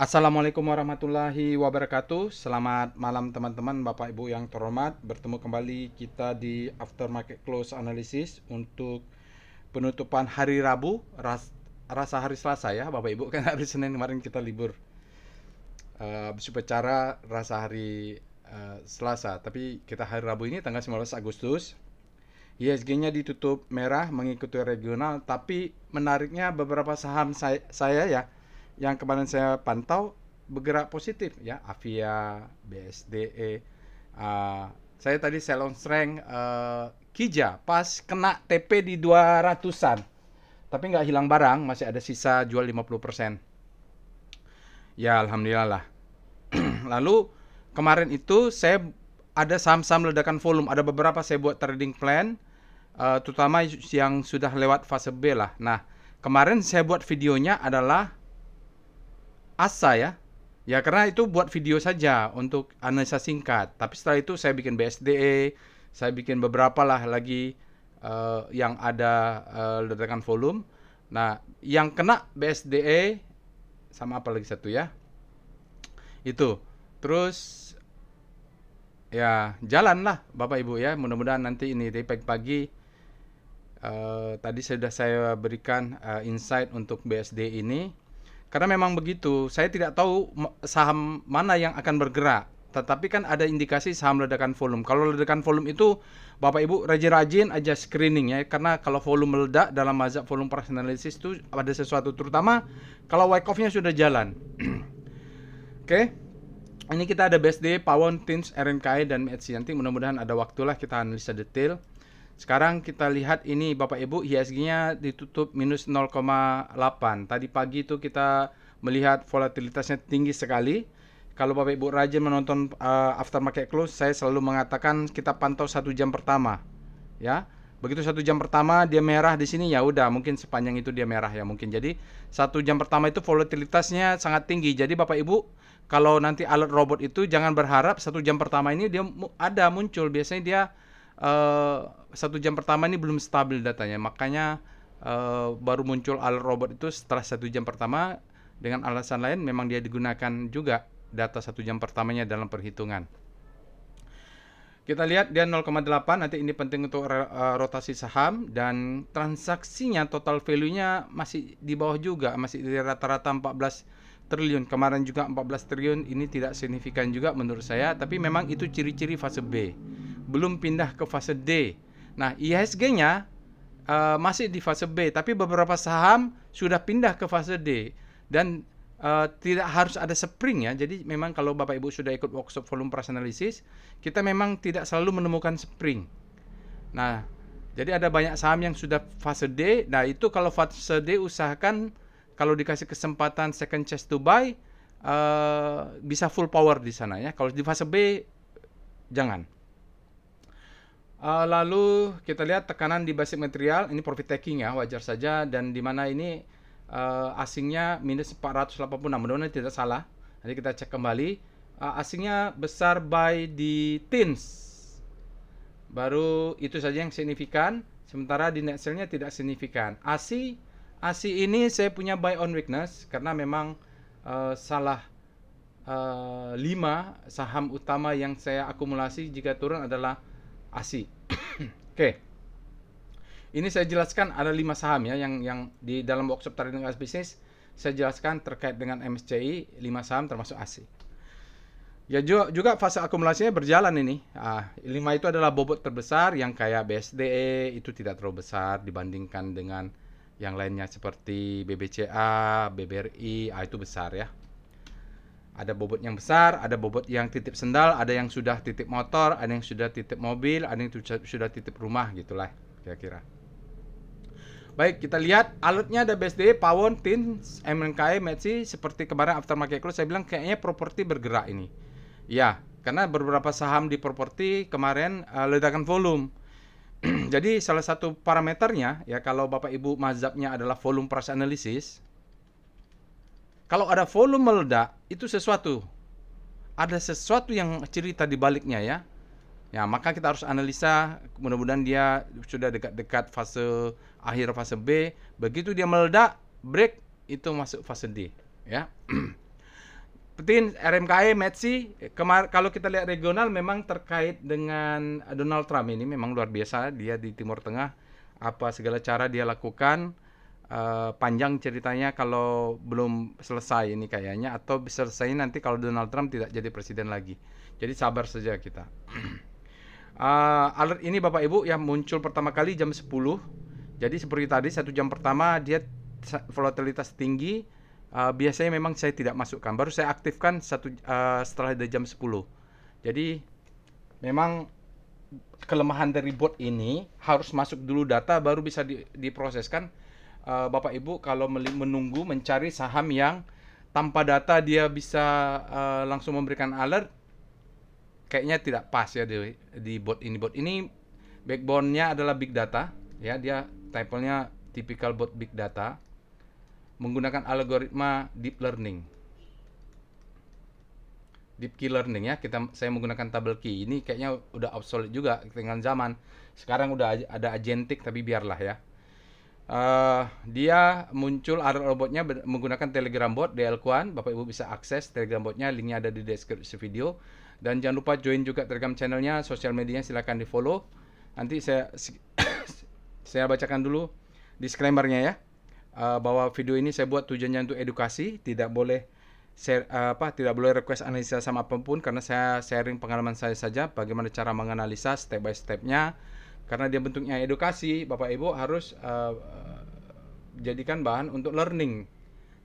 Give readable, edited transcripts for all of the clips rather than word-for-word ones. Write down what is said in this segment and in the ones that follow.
Assalamualaikum warahmatullahi wabarakatuh. Selamat malam teman-teman, Bapak Ibu yang terhormat. Bertemu kembali kita di Aftermarket Close Analysis untuk penutupan hari Rabu, rasa hari Selasa ya Bapak Ibu. Kan hari Senin kemarin kita libur. Habis upacara rasa hari Selasa. Tapi kita hari Rabu ini tanggal 19 Agustus. ISG-nya ditutup merah mengikuti regional, tapi menariknya beberapa saham saya ya yang kemarin saya pantau bergerak positif ya, Avia, BSDE. Saya tadi sell on strength Kija pas kena TP di 200-an. Tapi nggak hilang barang, masih ada sisa jual 50%. Ya alhamdulillah lah. Lalu kemarin itu saya ada saham-saham ledakan volume, ada beberapa saya buat trading plan, terutama yang sudah lewat fase B lah. Nah, kemarin saya buat videonya adalah ASA ya. Ya karena itu buat video saja untuk analisa singkat. Tapi setelah itu saya bikin BSDE, saya bikin beberapa lah lagi yang ada ledakan volume. Nah, yang kena BSDE sama apa lagi satu ya? Itu. Terus ya jalan lah Bapak Ibu ya. Mudah-mudahan nanti ini dari pagi-pagi tadi sudah saya berikan insight untuk BSD ini. Karena memang begitu, saya tidak tahu saham mana yang akan bergerak. Tetapi kan ada indikasi saham ledakan volume. Kalau ledakan volume itu Bapak Ibu rajin-rajin aja screening ya. Karena kalau volume meledak dalam mazhab volume price analysis itu ada sesuatu. Terutama kalau wyckoff nya sudah jalan. Oke. Ini kita ada BSD, Pawon, Tins, RNKI, dan MSCI. Nanti mudah-mudahan ada waktulah kita analisa detail. Sekarang kita lihat ini Bapak Ibu, IHSG-nya ditutup minus 0,8. Tadi pagi itu kita melihat volatilitasnya tinggi sekali. Kalau Bapak Ibu rajin menonton aftermarket close, saya selalu mengatakan kita pantau 1 jam pertama. Ya, begitu 1 jam pertama dia merah di sini ya udah mungkin sepanjang itu dia merah ya mungkin. Jadi 1 jam pertama itu volatilitasnya sangat tinggi. Jadi Bapak Ibu kalau nanti alert robot itu jangan berharap 1 jam pertama ini dia ada muncul. Biasanya dia 1 jam pertama ini belum stabil datanya, makanya baru muncul alert robot itu setelah 1 jam pertama. Dengan alasan lain memang dia digunakan juga data 1 jam pertamanya dalam perhitungan. Kita lihat dia 0,8, nanti ini penting untuk rotasi saham, dan transaksinya total value-nya masih di bawah juga, masih di rata-rata 14 triliun. Kemarin juga 14 triliun, ini tidak signifikan juga menurut saya, tapi memang itu ciri-ciri fase B. Belum pindah ke fase D. Nah, IHSG-nya masih di fase B, tapi beberapa saham sudah pindah ke fase D. Dan tidak harus ada spring ya. Jadi memang kalau Bapak Ibu sudah ikut workshop volume price analysis, kita memang tidak selalu menemukan spring. Nah, jadi ada banyak saham yang sudah fase D. Nah, itu kalau fase D usahakan kalau dikasih kesempatan second chance to buy bisa full power di sana ya. Kalau di fase B jangan. Lalu kita lihat tekanan di basic material, ini profit taking ya, wajar saja, dan di mana ini asingnya minus 486, mudah-mudahan tidak salah. Nanti kita cek kembali. Asingnya besar buy di Tins. Baru itu saja yang signifikan, sementara di net sale-nya tidak signifikan. ASI ini saya punya buy on weakness karena memang salah 5 saham utama yang saya akumulasi jika turun adalah ASI. Oke. Ini saya jelaskan ada 5 saham ya yang di dalam workshop trading as business saya jelaskan terkait dengan MSCI 5 saham termasuk ASI. Ya juga fase akumulasinya berjalan ini. 5 itu adalah bobot terbesar yang kayak BSDE itu tidak terlalu besar dibandingkan dengan yang lainnya seperti BBCA, BBRI, itu besar ya. Ada bobot yang besar, ada bobot yang titip sendal, ada yang sudah titip motor, ada yang sudah titip mobil, ada yang sudah titip rumah gitulah kira-kira. Baik, kita lihat alertnya ada BSD, Pawon, Tins, MNKI, MSCI. Seperti kemarin aftermarket close saya bilang kayaknya properti bergerak ini. Ya, karena beberapa saham di properti kemarin ledakan volume. Jadi salah satu parameternya ya kalau Bapak Ibu mazhabnya adalah volume price analysis. Kalau ada volume meledak itu sesuatu. Ada sesuatu yang cerita di baliknya ya. Ya, maka kita harus analisa, mudah-mudahan dia sudah dekat-dekat fase akhir fase B. Begitu dia meledak, break, itu masuk fase D, ya. Petin RMKE, Metsi, kalau kita lihat regional memang terkait dengan Donald Trump ini memang luar biasa. Dia di Timur Tengah, apa segala cara dia lakukan. Panjang ceritanya kalau belum selesai ini kayaknya, atau bisa selesai nanti kalau Donald Trump tidak jadi presiden lagi. Jadi sabar saja kita. Alert ini Bapak Ibu yang muncul pertama kali jam 10. Jadi seperti tadi 1 jam pertama dia volatilitas tinggi. Biasanya memang saya tidak masukkan. Baru saya aktifkan setelah dari jam 10. Jadi memang kelemahan dari bot ini harus masuk dulu data baru bisa diproseskan. Bapak Ibu kalau menunggu mencari saham yang tanpa data dia bisa langsung memberikan alert, kayaknya tidak pas ya di bot ini. Bot ini backbone-nya adalah big data, ya, dia tipe-nya typical bot big data menggunakan algoritma deep learning. Deep key learning ya, saya menggunakan table key. Ini kayaknya udah obsolete juga dengan zaman. Sekarang udah ada agentic tapi biarlah ya. Dia muncul alert robotnya menggunakan Telegram bot DL1. Bapak Ibu bisa akses Telegram botnya, linknya ada di deskripsi video. Dan jangan lupa join juga Telegram channelnya, sosial medianya silahkan di follow. Nanti saya bacakan dulu disclaimer-nya ya, bahwa video ini saya buat tujuannya untuk edukasi, tidak boleh tidak boleh request analisa sama apapun, karena saya sharing pengalaman saya saja bagaimana cara menganalisa step by step-nya. Karena dia bentuknya edukasi, Bapak Ibu harus jadikan bahan untuk learning.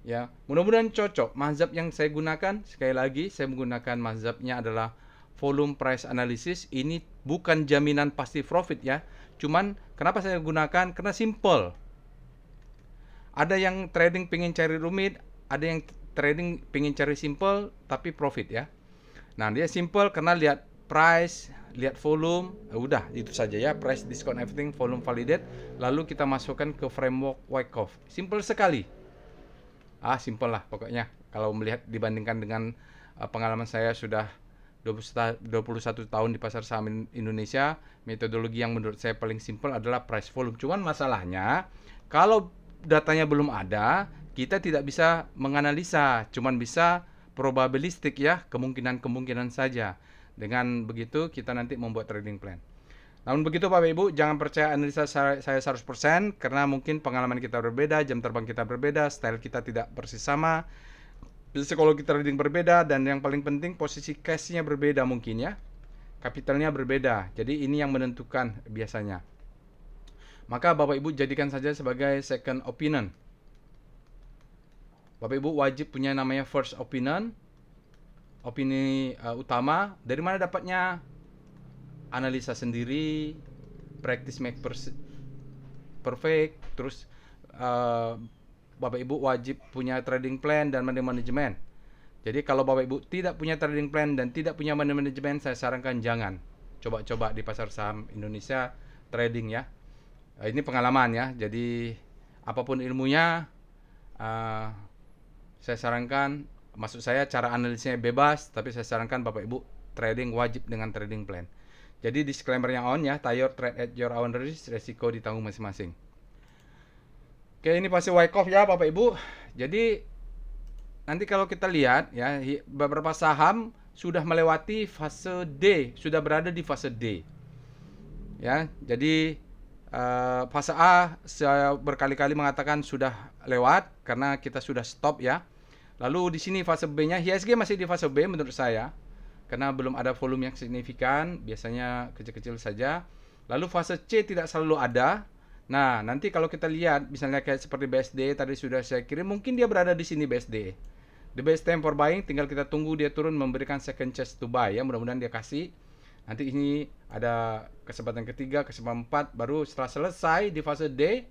Ya, mudah-mudahan cocok. Mazhab yang saya gunakan, sekali lagi saya menggunakan mazhabnya adalah volume price analysis. Ini bukan jaminan pasti profit ya. Cuman kenapa saya gunakan? Karena simple. Ada yang trading pengen cari rumit, ada yang trading pengen cari simple tapi profit ya. Nah, dia simple karena lihat price, lihat volume, udah itu saja ya, price, discount, everything, volume validate, lalu kita masukkan ke framework Wyckoff. Simple sekali. Simple lah pokoknya. Kalau melihat dibandingkan dengan pengalaman saya sudah 21 tahun di pasar saham Indonesia, metodologi yang menurut saya paling simple adalah price volume. Cuman masalahnya kalau datanya belum ada, kita tidak bisa menganalisa, cuman bisa probabilistik ya, kemungkinan-kemungkinan saja. Dengan begitu kita nanti membuat trading plan. Namun begitu Bapak Ibu, jangan percaya analisa saya 100% karena mungkin pengalaman kita berbeda, jam terbang kita berbeda, style kita tidak persis sama, psikologi trading berbeda, dan yang paling penting posisi cash-nya berbeda mungkin ya. Kapitalnya berbeda. Jadi ini yang menentukan biasanya. Maka Bapak Ibu jadikan saja sebagai second opinion. Bapak Ibu wajib punya namanya first opinion. Opini utama. Dari mana dapatnya? Analisa sendiri, practice make perfect. Terus Bapak Ibu wajib punya trading plan dan money management. Jadi kalau Bapak Ibu tidak punya trading plan dan tidak punya money management, saya sarankan jangan coba-coba di pasar saham Indonesia trading ya. Ini pengalaman ya. Jadi apapun ilmunya, saya sarankan, maksud saya cara analisnya bebas, tapi saya sarankan Bapak Ibu trading wajib dengan trading plan. Jadi disclaimer yang on ya, tayor trade at your own risk, resiko ditanggung masing-masing. Oke, ini pasti Wyckoff ya Bapak Ibu. Jadi nanti kalau kita lihat ya, beberapa saham sudah melewati fase D, sudah berada di fase D. Ya, jadi fase A saya berkali-kali mengatakan sudah lewat karena kita sudah stop ya. Lalu di sini fase B-nya, IHSG masih di fase B menurut saya. Karena belum ada volume yang signifikan, biasanya kecil-kecil saja. Lalu fase C tidak selalu ada. Nah, nanti kalau kita lihat, misalnya kayak seperti BSD, tadi sudah saya kirim, mungkin dia berada di sini BSD. The best time for buying, tinggal kita tunggu dia turun memberikan second chance to buy ya, mudah-mudahan dia kasih. Nanti ini ada kesempatan ketiga, kesempatan 4, baru setelah selesai di fase D,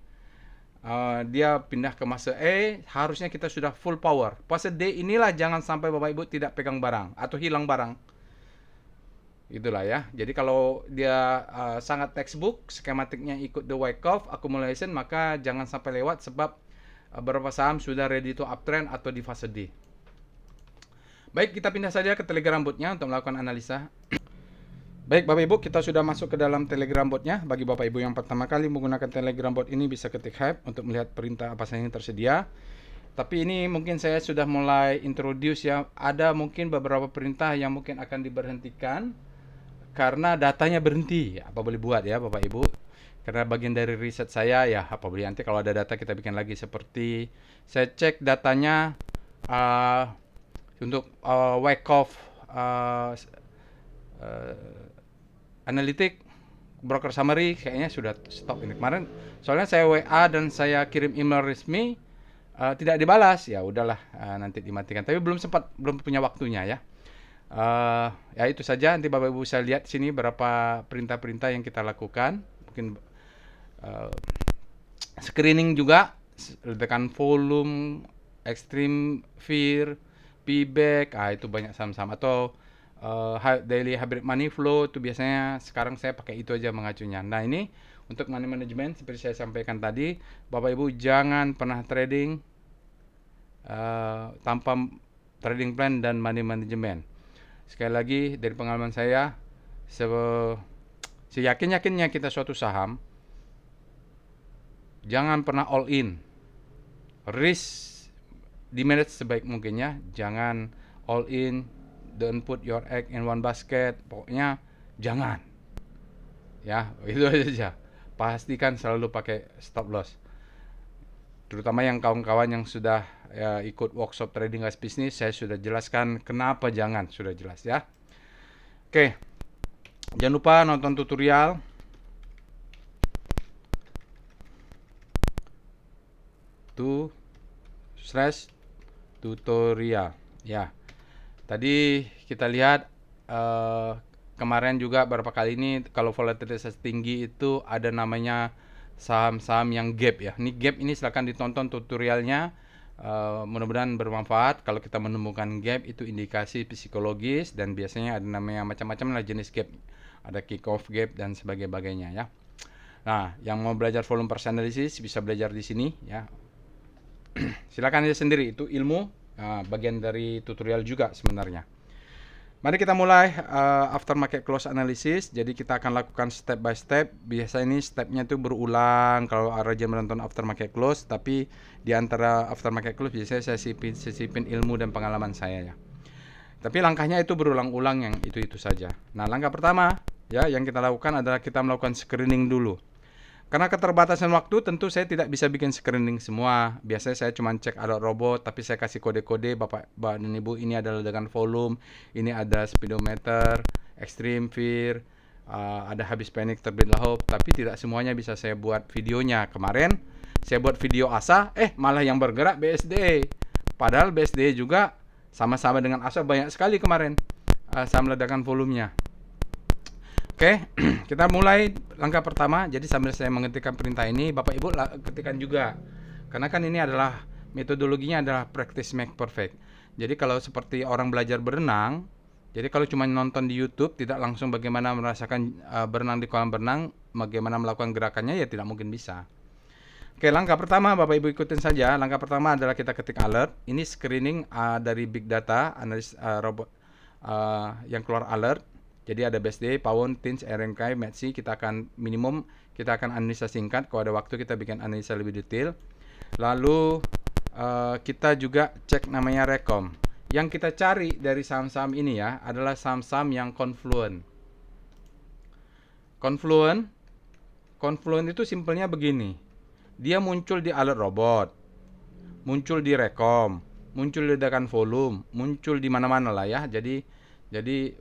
dia pindah ke fase E, harusnya kita sudah full power. Fase D inilah jangan sampai Bapak Ibu tidak pegang barang atau hilang barang. Itulah ya. Jadi kalau dia sangat textbook, skematiknya ikut the Wyckoff accumulation, maka jangan sampai lewat sebab beberapa saham sudah ready to uptrend atau di fase D. Baik, kita pindah saja ke Telegram botnya untuk melakukan analisa. Baik Bapak Ibu, kita sudah masuk ke dalam Telegram botnya. Bagi Bapak Ibu yang pertama kali menggunakan Telegram bot ini bisa ketik hype untuk melihat perintah apa saja yang tersedia. Tapi ini mungkin saya sudah mulai introduce ya. Ada mungkin beberapa perintah yang mungkin akan diberhentikan karena datanya berhenti. Apa boleh buat ya Bapak Ibu? Karena bagian dari riset saya ya apa boleh, nanti kalau ada data kita bikin lagi, seperti saya cek datanya uh, untuk Wyckoff uh, Analytic broker summary kayaknya sudah stop ini kemarin, soalnya saya WA dan saya kirim email resmi, tidak dibalas. Ya udahlah, nanti dimatikan, tapi belum punya waktunya ya. Ya itu saja, nanti Bapak Ibu saya lihat sini berapa perintah-perintah yang kita lakukan. Mungkin screening juga, tekan volume, extreme fear, payback, itu banyak saham-saham. Atau daily hybrid money flow, itu biasanya sekarang saya pakai itu aja mengacunya. Nah ini untuk money management seperti saya sampaikan tadi, Bapak Ibu jangan pernah trading tanpa trading plan dan money management. Sekali lagi dari pengalaman saya, seyakin-yakinnya kita suatu saham, jangan pernah all in. Risk di manage sebaik mungkinnya, jangan all in, don't put your egg in one basket. Pokoknya jangan. Ya, itu aja. Pastikan selalu pakai stop loss. Terutama yang kawan-kawan yang sudah ya, ikut workshop trading as bisnis, saya sudah jelaskan kenapa jangan, sudah jelas ya. Oke, jangan lupa nonton tutorial. Tutorial ya. Tadi kita lihat kemarin juga beberapa kali ini, kalau volatilitas tinggi itu ada namanya saham-saham yang gap ya. Ini gap ini silahkan ditonton tutorialnya, mudah-mudahan bermanfaat. Kalau kita menemukan gap itu indikasi psikologis, dan biasanya ada namanya macam-macam lah jenis gap, ada kick off gap dan sebagainya ya. Nah, yang mau belajar volume price analysis bisa belajar di sini ya. Silakan aja sendiri, itu ilmu, bagian dari tutorial juga sebenarnya. Mari kita mulai after market close analysis. Jadi kita akan lakukan step by step. Biasa ini stepnya itu berulang kalau rajin menonton after market close, tapi di antara after market close biasanya saya sisipin ilmu dan pengalaman saya ya. Tapi langkahnya itu berulang-ulang, yang itu saja. Nah, langkah pertama ya yang kita lakukan adalah kita melakukan screening dulu. Karena keterbatasan waktu, tentu saya tidak bisa bikin screening semua. Biasanya saya cuma cek alert robot, tapi saya kasih kode-kode, Bapak dan Ibu, ini adalah dengan volume, ini ada speedometer, extreme fear, ada habis panic, terbit lahop, tapi tidak semuanya bisa saya buat videonya. Kemarin saya buat video ASA, malah yang bergerak BSDE. Padahal BSDE juga sama-sama dengan ASA banyak sekali kemarin saya meledakkan volumenya. Oke, kita mulai langkah pertama. Jadi sambil saya mengetikkan perintah ini, Bapak Ibu ketikkan juga. Karena kan ini adalah metodologinya adalah practice make perfect. Jadi kalau seperti orang belajar berenang, jadi kalau cuma nonton di YouTube, tidak langsung bagaimana merasakan berenang di kolam renang, bagaimana melakukan gerakannya, ya tidak mungkin bisa. Oke, langkah pertama Bapak Ibu ikutin saja. Langkah pertama adalah kita ketik alert. Ini screening dari big data, analis robot yang keluar alert. Jadi ada BSD, Pawon, Tins, RMK, Metsi. Kita akan analisa singkat. Kalau ada waktu kita bikin analisa lebih detail. Lalu kita juga cek namanya rekom. Yang kita cari dari saham-saham ini ya adalah saham-saham yang confluent. Confluent itu simpelnya begini. Dia muncul di alert robot, muncul di rekom, muncul di ledakan volume, muncul di mana-mana lah ya. Jadi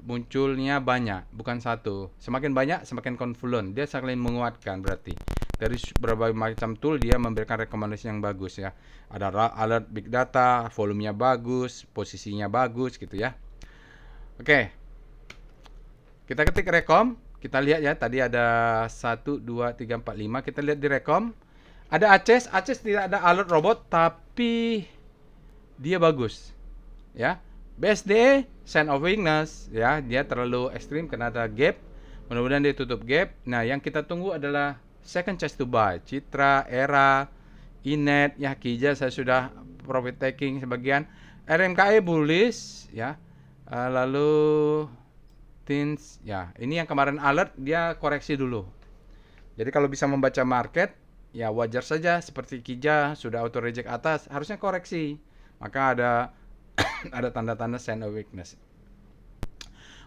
munculnya banyak, bukan satu. Semakin banyak, semakin confluent. Dia saling menguatkan berarti. Dari berbagai macam tool dia memberikan rekomendasi yang bagus ya. Ada alert big data, volumenya bagus, posisinya bagus gitu ya. Oke. Kita ketik rekom, kita lihat ya, tadi ada 1 2 3 4 5. Kita lihat di rekom. Ada Aces tidak ada alert robot tapi dia bagus. Ya. BSD sign of weakness ya, dia terlalu ekstrim karena ada gap. Mudah-mudahan dia tutup gap. Nah, yang kita tunggu adalah second chance to buy. Citra, Era, Inet, ya Kija saya sudah profit taking sebagian. RMKE bullish ya. Lalu Tins ya, ini yang kemarin alert dia koreksi dulu. Jadi kalau bisa membaca market, ya wajar saja seperti Kija sudah auto reject atas, harusnya koreksi. Maka ada ada tanda-tanda sign of weakness.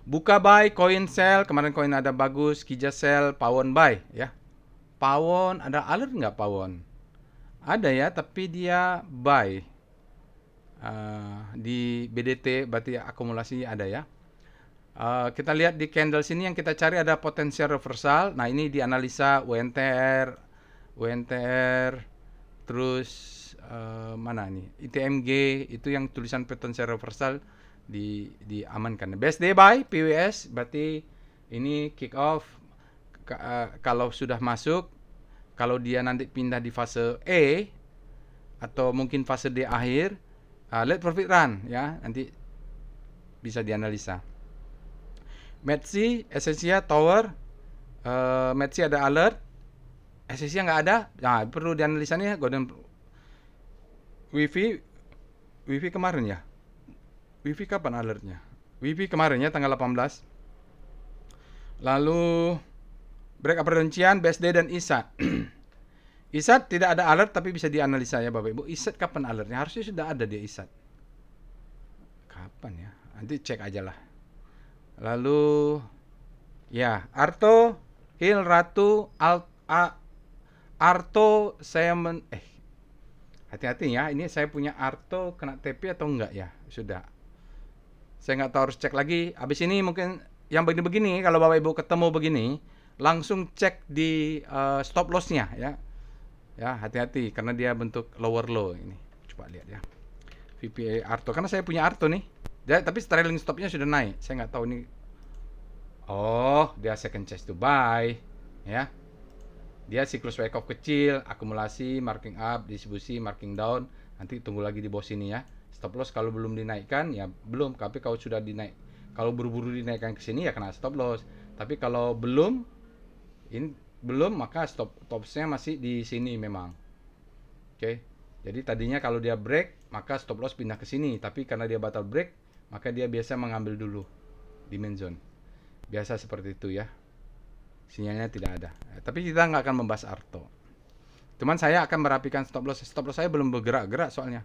Buka buy, coin sell, kemarin koin ada bagus, Kija sell, Pawon buy ya. Pawon ada alert nggak Pawon? Ada ya, tapi dia buy. Di BDT berarti akumulasi ada ya. Kita lihat di candle sini yang kita cari ada potensial reversal. Nah, ini dianalisa WNTR, terus mana nih? ITMG itu yang tulisan potensial reversal diamankan. BSD buy, PWS berarti ini kick off. Kalau sudah masuk, kalau dia nanti pindah di fase E atau mungkin fase D akhir, let profit run ya, nanti bisa dianalisa. Metsi, Essensia, Tower, Metsi ada alert, Essensia nggak ada, nah perlu dianalisa nih Golden Wifi kemarin ya. Wifi kapan alertnya? Wifi kemarin ya, tanggal 18. Lalu break upper rincian, BSD dan ISAT. ISAT tidak ada alert tapi bisa dianalisa ya Bapak Ibu. ISAT kapan alertnya? Harusnya sudah ada dia ISAT. Kapan ya? Nanti cek aja lah. Lalu ya, Arto, Hill, Ratu, Arto saya hati-hati ya, ini saya punya Arto kena TP atau enggak ya? Sudah. Saya nggak tahu, harus cek lagi. Habis ini mungkin yang begini-begini, kalau Bapak Ibu ketemu begini, langsung cek di stop loss-nya ya. Ya, hati-hati karena dia bentuk lower low ini. Coba lihat ya. VPA Arto, karena saya punya Arto nih. Ya, tapi trailing stop-nya sudah naik. Saya nggak tahu ini. Oh, dia second chance to buy ya. Dia siklus wake up kecil, akumulasi, marking up, distribusi, marking down. Nanti tunggu lagi di bawah sini ya. Stop loss kalau belum dinaikkan ya belum. Tapi kalau sudah dinaik, kalau buru-buru dinaikkan ke sini ya kena stop loss. Tapi kalau belum, maka stop lossnya masih di sini memang. Oke. Jadi tadinya kalau dia break, maka stop loss pindah ke sini. Tapi karena dia batal break, maka dia biasa mengambil dulu demand zone. Biasa seperti itu ya. Sinyalnya tidak ada. Tapi kita nggak akan membahas Arto. Cuman saya akan merapikan stop loss. Stop loss saya belum bergerak-gerak soalnya.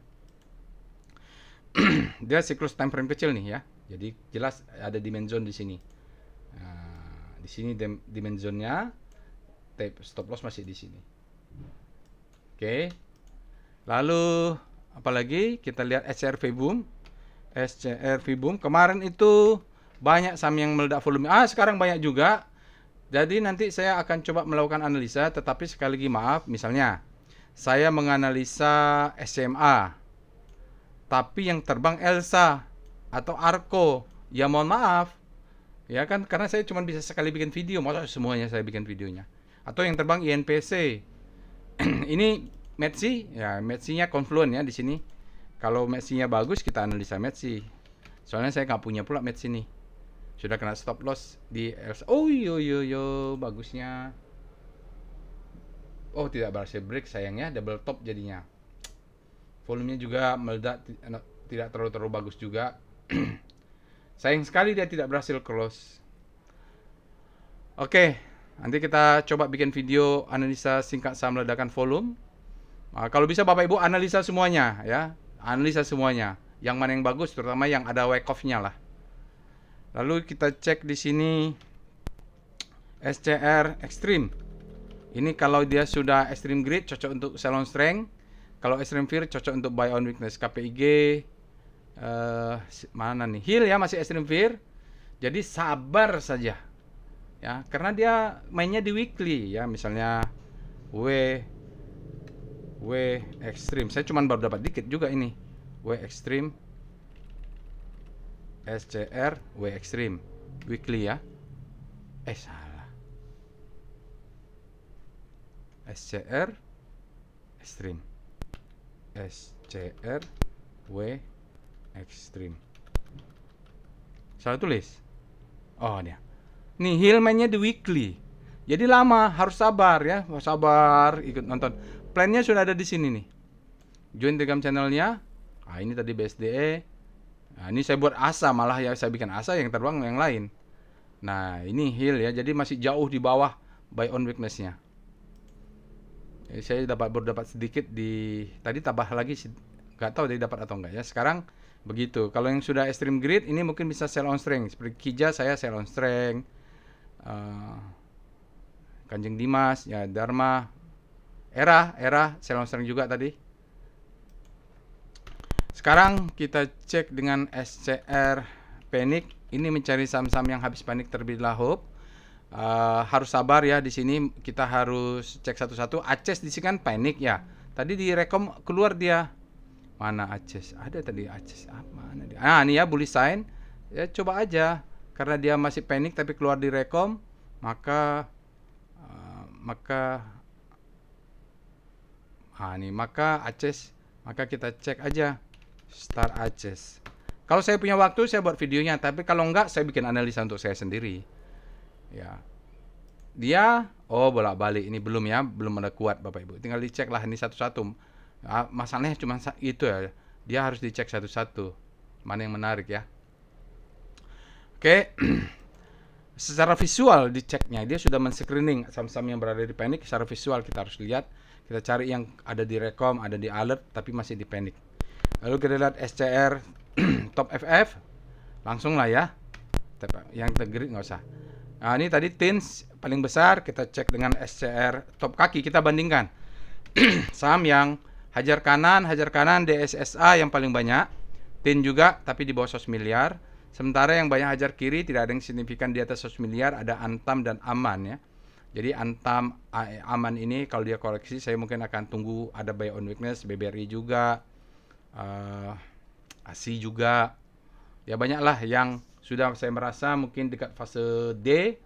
Dia siklus time frame kecil nih ya. Jadi jelas ada demand zone di sini. Nah, di sini demand zone-nya, stop loss masih di sini. Oke. Lalu apalagi kita lihat SCRV Boom. Kemarin itu banyak saham yang meledak volume. Sekarang banyak juga. Jadi nanti saya akan coba melakukan analisa, tetapi sekali lagi maaf, misalnya saya menganalisa SMA, tapi yang terbang Elsa atau Arko, ya mohon maaf, ya kan, karena saya cuma bisa sekali bikin video, masa semuanya saya bikin videonya. Atau yang terbang INPC, ini Metsi, ya Metsinya Confluent ya di sini. Kalau Metsinya bagus kita analisa Metsi. Soalnya saya nggak punya pula Metsi nih. Sudah kena stop loss di Elsa. Oh yo bagusnya. Oh tidak berhasil break sayangnya, double top jadinya. Volumenya juga meledak, tidak terlalu bagus juga. Sayang sekali dia tidak berhasil close. Oke, nanti kita coba bikin video analisa singkat saham ledakan volume. Kalau bisa Bapak Ibu analisa semuanya ya, analisa semuanya. Yang mana yang bagus, terutama yang ada wake off-nya lah. Lalu kita cek di sini SCR Extreme. Ini kalau dia sudah extreme grade cocok untuk sell on strength. Kalau extreme fear cocok untuk buy on weakness. KPIG mana nih? Hill ya, masih extreme fear. Jadi sabar saja. Ya, karena dia mainnya di weekly ya, misalnya W extreme. Saya cuma baru dapat dikit juga ini. W extreme SCR W extreme weekly ya. Salah. SCR extreme. SCR W extreme. Salah tulis. Oh dia. Nih Hill mainnya di weekly. Jadi lama, harus sabar ya. Sabar ikut nonton. Plannya sudah ada di sini nih. Join Telegram channelnya. Ini tadi BSDE. Nah, ini saya buat asa, malah ya saya bikin asa yang terbang yang lain. Nah, ini Hill ya, jadi masih jauh di bawah buy on weakness-nya. Saya baru dapat sedikit di tadi, tambah lagi nggak tahu dia dapat atau enggak ya. Sekarang begitu. Kalau yang sudah extreme grid ini mungkin bisa sell on strength. Seperti Kija saya sell on strength. Uh, Kanjeng Dimas, ya Dharma, era sell on strength juga tadi. Sekarang kita cek dengan SCR Panic. Ini mencari saham-saham yang habis panik terlebih dahulu. Harus sabar ya, di sini kita harus cek satu-satu. Aces di sini kan panik ya. Tadi di rekom keluar dia. Mana Aces? Ada tadi Aces. Mana dia? Ini ya bullish sign. Ya coba aja. Karena dia masih panik tapi keluar di rekom, maka Aces, maka kita cek aja Star Aces. Kalau saya punya waktu saya buat videonya, tapi kalau enggak saya bikin analisa untuk saya sendiri. Ya. Dia bolak-balik ini belum ya, belum ada kuat Bapak Ibu. Tinggal dicek lah ini satu-satu. Masalahnya cuma itu ya. Dia harus dicek satu-satu. Mana yang menarik ya. Oke. Secara visual diceknya, dia sudah men-screening saham-saham yang berada di panic. Secara visual kita harus lihat. Kita cari yang ada di rekom, ada di alert, tapi masih di panic. Lalu kita lihat SCR top FF, langsung lah ya. Yang tergerik nggak usah. Nah ini tadi TINS paling besar, kita cek dengan SCR top kaki, kita bandingkan. Saham yang hajar kanan DSSA yang paling banyak, TIN juga tapi di bawah 100 miliar. Sementara yang banyak hajar kiri tidak ada yang signifikan di atas 100 miliar, ada Antam dan Aman ya. Jadi Antam, Aman ini kalau dia koreksi saya mungkin akan tunggu ada buy on weakness, BBRI juga, ASI juga. Ya banyaklah yang sudah saya merasa mungkin dekat fase D,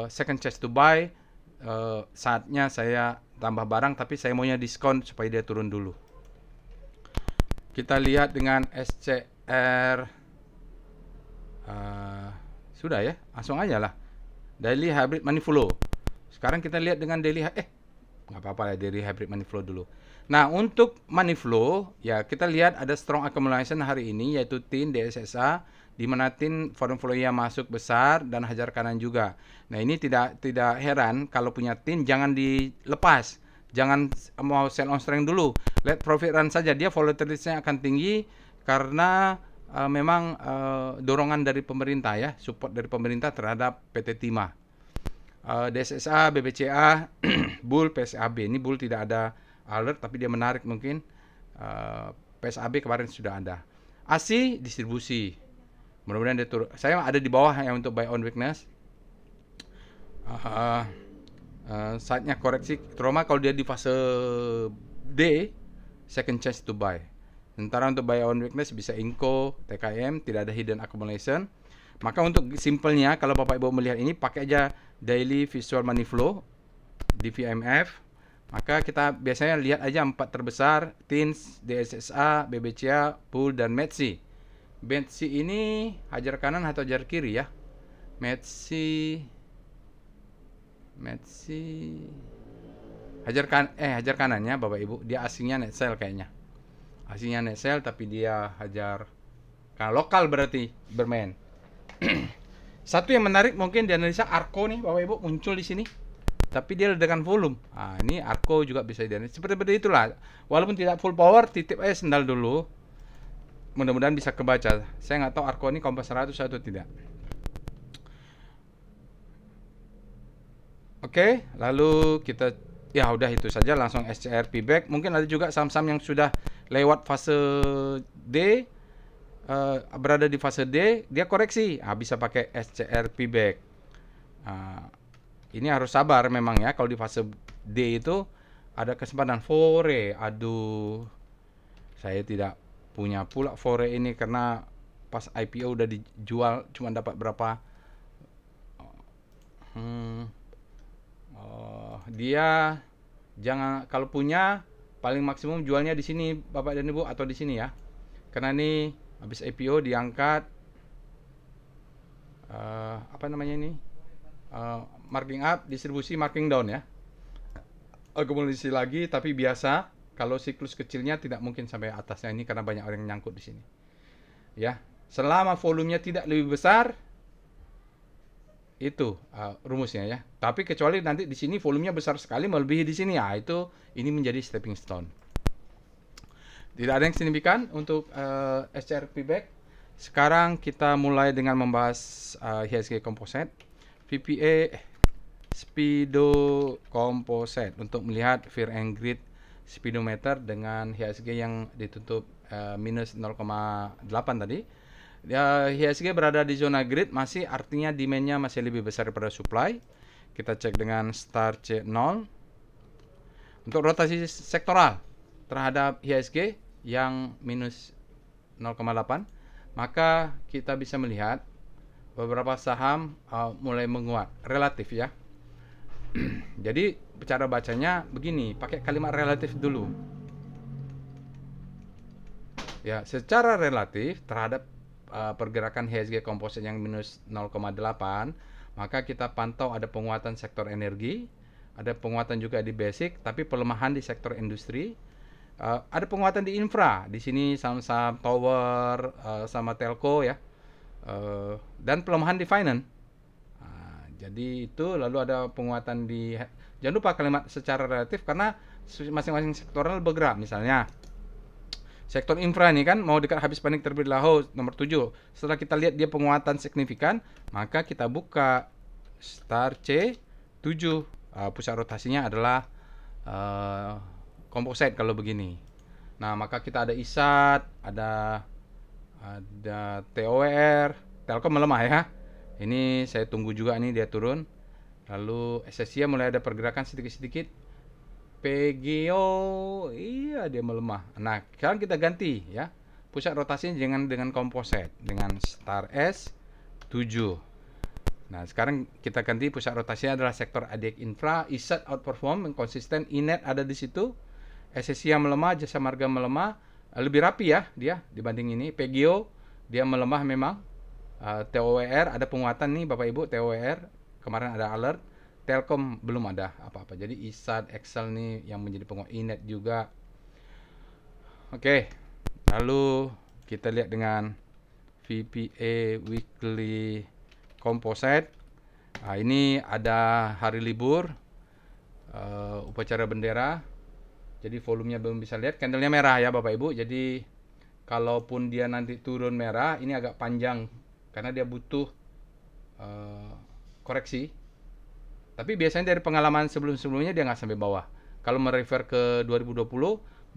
second chance to buy, saatnya saya tambah barang, tapi saya maunya diskon supaya dia turun dulu. Kita lihat dengan SCR, sudah ya, langsung aja lah. Daily Hybrid Money Flow. Sekarang kita lihat dengan daily nggak apa-apa ya, daily Hybrid Money Flow dulu. Nah untuk money flow ya kita lihat ada strong accumulation hari ini, yaitu TIN, DSSA, di mana TIN foreign flow yang masuk besar dan hajar kanan juga. Nah ini tidak heran kalau punya TIN jangan dilepas, jangan mau sell on strength dulu, let profit run saja. Dia volatility-nya akan tinggi karena memang dorongan dari pemerintah ya, support dari pemerintah terhadap PT Timah. DSSA, BBCA, Bull, PSAB. Ini Bull tidak ada alert tapi dia menarik mungkin. PSAB kemarin sudah ada. ASI distribusi. Mudah-mudahan dia turun. Saya ada di bawah yang untuk buy on weakness. Saatnya koreksi trauma kalau dia di fase D, second chance to buy. Sementara untuk buy on weakness bisa Inco, TKM, tidak ada hidden accumulation. Maka untuk simpelnya kalau Bapak Ibu melihat ini pakai aja daily visual money flow di VMF. Maka kita biasanya lihat aja 4 terbesar, TINS, DSSA, BBCA, Bull dan METSI. METSI ini hajar kanan atau hajar kiri ya? METSI hajar kanannya Bapak Ibu. Dia asingnya net sell kayaknya. Asingnya net sell tapi dia hajar kan lokal berarti bermain. Satu yang menarik mungkin di analisa Arco nih Bapak Ibu muncul di sini. Tapi dia dengan volume. Ini Arco juga bisa dianalisa. Seperti itulah. Walaupun tidak full power, titip aja sendal dulu. Mudah-mudahan bisa kebaca. Saya nggak tahu Arco ini kompas 100 atau tidak. Oke, lalu kita ya udah itu saja, langsung SCR payback. Mungkin ada juga saham-saham yang sudah lewat fase D, berada di fase D, dia koreksi. Bisa pakai SCR payback. Ini harus sabar memang ya, kalau di fase D itu ada kesempatan fore. Aduh, saya tidak punya pula fore ini karena pas IPO udah dijual cuma dapat berapa. Dia jangan, kalau punya paling maksimum jualnya di sini Bapak dan Ibu atau di sini ya. Karena ini habis IPO diangkat apa namanya ini? Marking up, distribusi marking down ya. Akumulasi lagi, tapi biasa kalau siklus kecilnya tidak mungkin sampai atasnya ini karena banyak orang yang nyangkut di sini. Ya, selama volumenya tidak lebih besar, Itu rumusnya ya. Tapi kecuali nanti di sini volumenya besar sekali melebihi di sini, ya itu ini menjadi stepping stone. Tidak ada yang signifikan untuk SCRP back. Sekarang kita mulai dengan membahas IHSG Composite, VPA Speedo Composite untuk melihat fear and greed speedometer dengan IHSG yang ditutup minus 0,8 tadi. IHSG berada di zona greed, masih artinya demand-nya masih lebih besar daripada supply. Kita cek dengan star C0. Untuk rotasi sektoral terhadap IHSG yang minus 0,8, maka kita bisa melihat beberapa saham mulai menguat relatif ya. Jadi cara bacanya begini, pakai kalimat relatif dulu. Ya, secara relatif terhadap pergerakan IHSG Composite yang minus 0,8, maka kita pantau ada penguatan sektor energi, ada penguatan juga di basic, tapi pelemahan di sektor industri. Ada penguatan di infra, di sini saham-saham tower sama telco ya, dan pelemahan di finance. Jadi itu lalu ada penguatan di, jangan lupa kalimat secara relatif karena masing-masing sektoral bergerak. Misalnya sektor infra ini kan mau dekat habis panik terlebih dahulu nomor 7. Setelah kita lihat dia penguatan signifikan, maka kita buka star C7. Pusat rotasinya adalah composite kalau begini. Nah, maka kita ada ISAT, ada TOWR, Telkom melemah ya. Ini saya tunggu juga nih dia turun. Lalu SSIA mulai ada pergerakan sedikit-sedikit. PGO, iya dia melemah. Nah, sekarang kita ganti ya. Pusat rotasinya dengan composite, dengan star S7. Nah, sekarang kita ganti pusat rotasinya adalah sektor ADX Infra. ISAT outperform, konsisten. INET ada di situ. SSIA melemah, Jasa Marga melemah. Lebih rapi ya dia dibanding ini. PGO dia melemah memang. TOWR ada penguatan nih Bapak Ibu. TOWR kemarin ada alert. Telkom belum ada apa-apa. Jadi ISAT, Excel nih yang menjadi penguat. INET juga. Oke. Lalu kita lihat dengan VPA Weekly Composite. Ini ada hari libur, upacara bendera. Jadi volumenya belum bisa lihat. Candlenya merah ya Bapak Ibu. Jadi kalaupun dia nanti turun merah, ini agak panjang karena dia butuh koreksi. Tapi biasanya dari pengalaman sebelum-sebelumnya dia nggak sampai bawah. Kalau merefer ke 2020,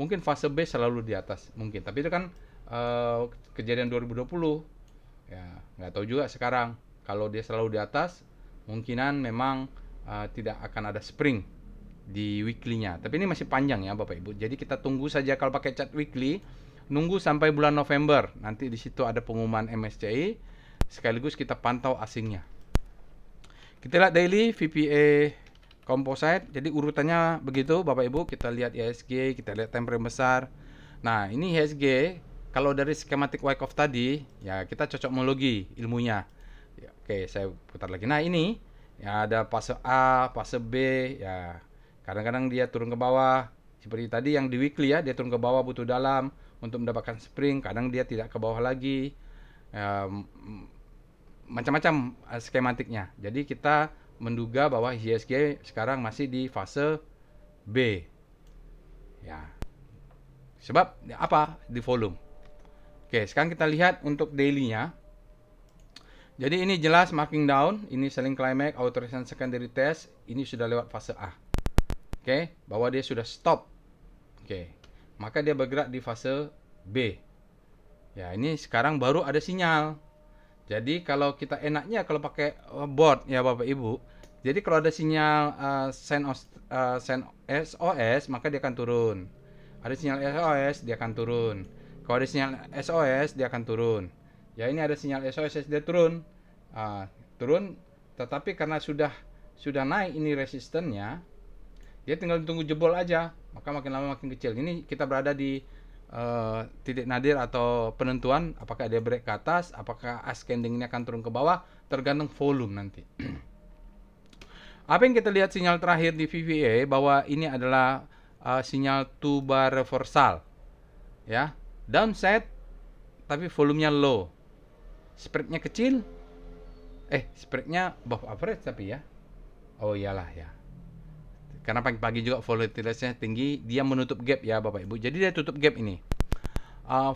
mungkin fase B selalu di atas mungkin. Tapi itu kan kejadian 2020. Ya, nggak tahu juga sekarang. Kalau dia selalu di atas, kemungkinan memang tidak akan ada spring di weekly-nya. Tapi ini masih panjang ya Bapak Ibu. Jadi kita tunggu saja kalau pakai chart weekly, nunggu sampai bulan November. Nanti di situ ada pengumuman MSCI, sekaligus kita pantau asingnya. Kita lihat daily VPA Composite. Jadi urutannya begitu Bapak Ibu. Kita lihat IHSG, kita lihat time frame besar. Nah, ini IHSG kalau dari schematic wyckoff tadi, ya kita cocokmologi ilmunya. Ya, oke, saya putar lagi. Nah, ini ya ada fase A, fase B, ya kadang-kadang dia turun ke bawah. Seperti tadi yang di weekly ya, dia turun ke bawah butuh dalam untuk mendapatkan spring. Kadang dia tidak ke bawah lagi. Macam-macam skematiknya. Jadi kita menduga bahwa IHSG sekarang masih di fase B. Ya. Sebab apa? Di volume. Oke, sekarang kita lihat untuk daily-nya. Jadi ini jelas marking down, ini selling climax, authorization secondary test, ini sudah lewat fase A. Oke, bahwa dia sudah stop. Oke. Maka dia bergerak di fase B. Ya, ini sekarang baru ada sinyal. Jadi kalau kita enaknya kalau pakai board ya Bapak Ibu. Jadi kalau ada sinyal SOS maka dia akan turun. Ada sinyal SOS dia akan turun. Kalau ada sinyal SOS dia akan turun. Ya ini ada sinyal SOS dia turun. Turun tetapi karena sudah naik ini resistennya, dia tinggal tunggu jebol aja. Maka makin lama makin kecil. Ini kita berada di titik nadir atau penentuan apakah dia break ke atas, apakah ascending ini akan turun ke bawah, tergantung volume nanti. Apa yang kita lihat sinyal terakhir di VVA bahwa ini adalah sinyal 2 bar reversal. Ya, downside tapi volumenya low. Spreadnya kecil, Spreadnya above average tapi ya. Oh iyalah ya. Karena pagi-pagi juga volatilitasnya tinggi, dia menutup gap ya Bapak Ibu. Jadi dia tutup gap ini.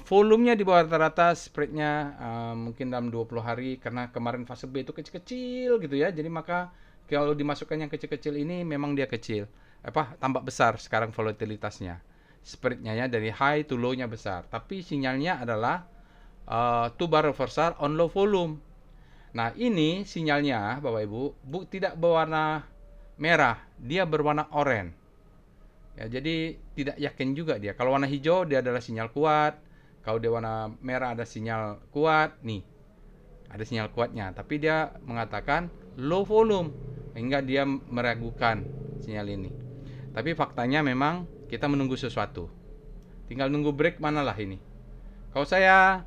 Volumenya di bawah rata-rata, spreadnya mungkin dalam 20 hari, karena kemarin fase B itu kecil-kecil gitu ya. Jadi maka kalau dimasukkan yang kecil-kecil ini memang dia kecil. Tambah besar sekarang volatilitasnya. Spreadnya ya dari high to low-nya besar. Tapi sinyalnya adalah two bar reversal on low volume. Nah, ini sinyalnya Bapak Ibu, tidak berwarna merah, dia berwarna oranye. Ya, jadi tidak yakin juga dia. Kalau warna hijau dia adalah sinyal kuat. Kalau dia warna merah ada sinyal kuat. Nih, ada sinyal kuatnya. Tapi dia mengatakan low volume, hingga dia meragukan sinyal ini. Tapi faktanya memang kita menunggu sesuatu. Tinggal nunggu break manalah ini. Kalau saya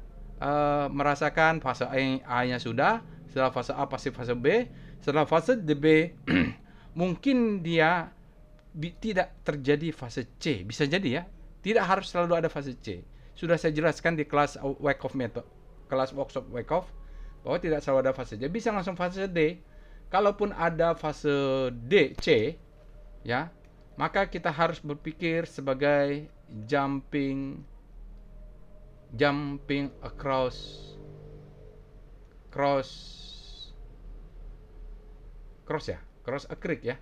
merasakan fase A-nya sudah, setelah fase A pasti fase B, setelah fase B mungkin dia tidak terjadi fase C. Bisa jadi ya. Tidak harus selalu ada fase C. Sudah saya jelaskan di kelas Wyckoff Method, kelas workshop Wyckoff, bahwa tidak selalu ada fase C. Bisa langsung fase D. Kalaupun ada fase D, C, ya, maka kita harus berpikir sebagai jumping across cross a creek ya.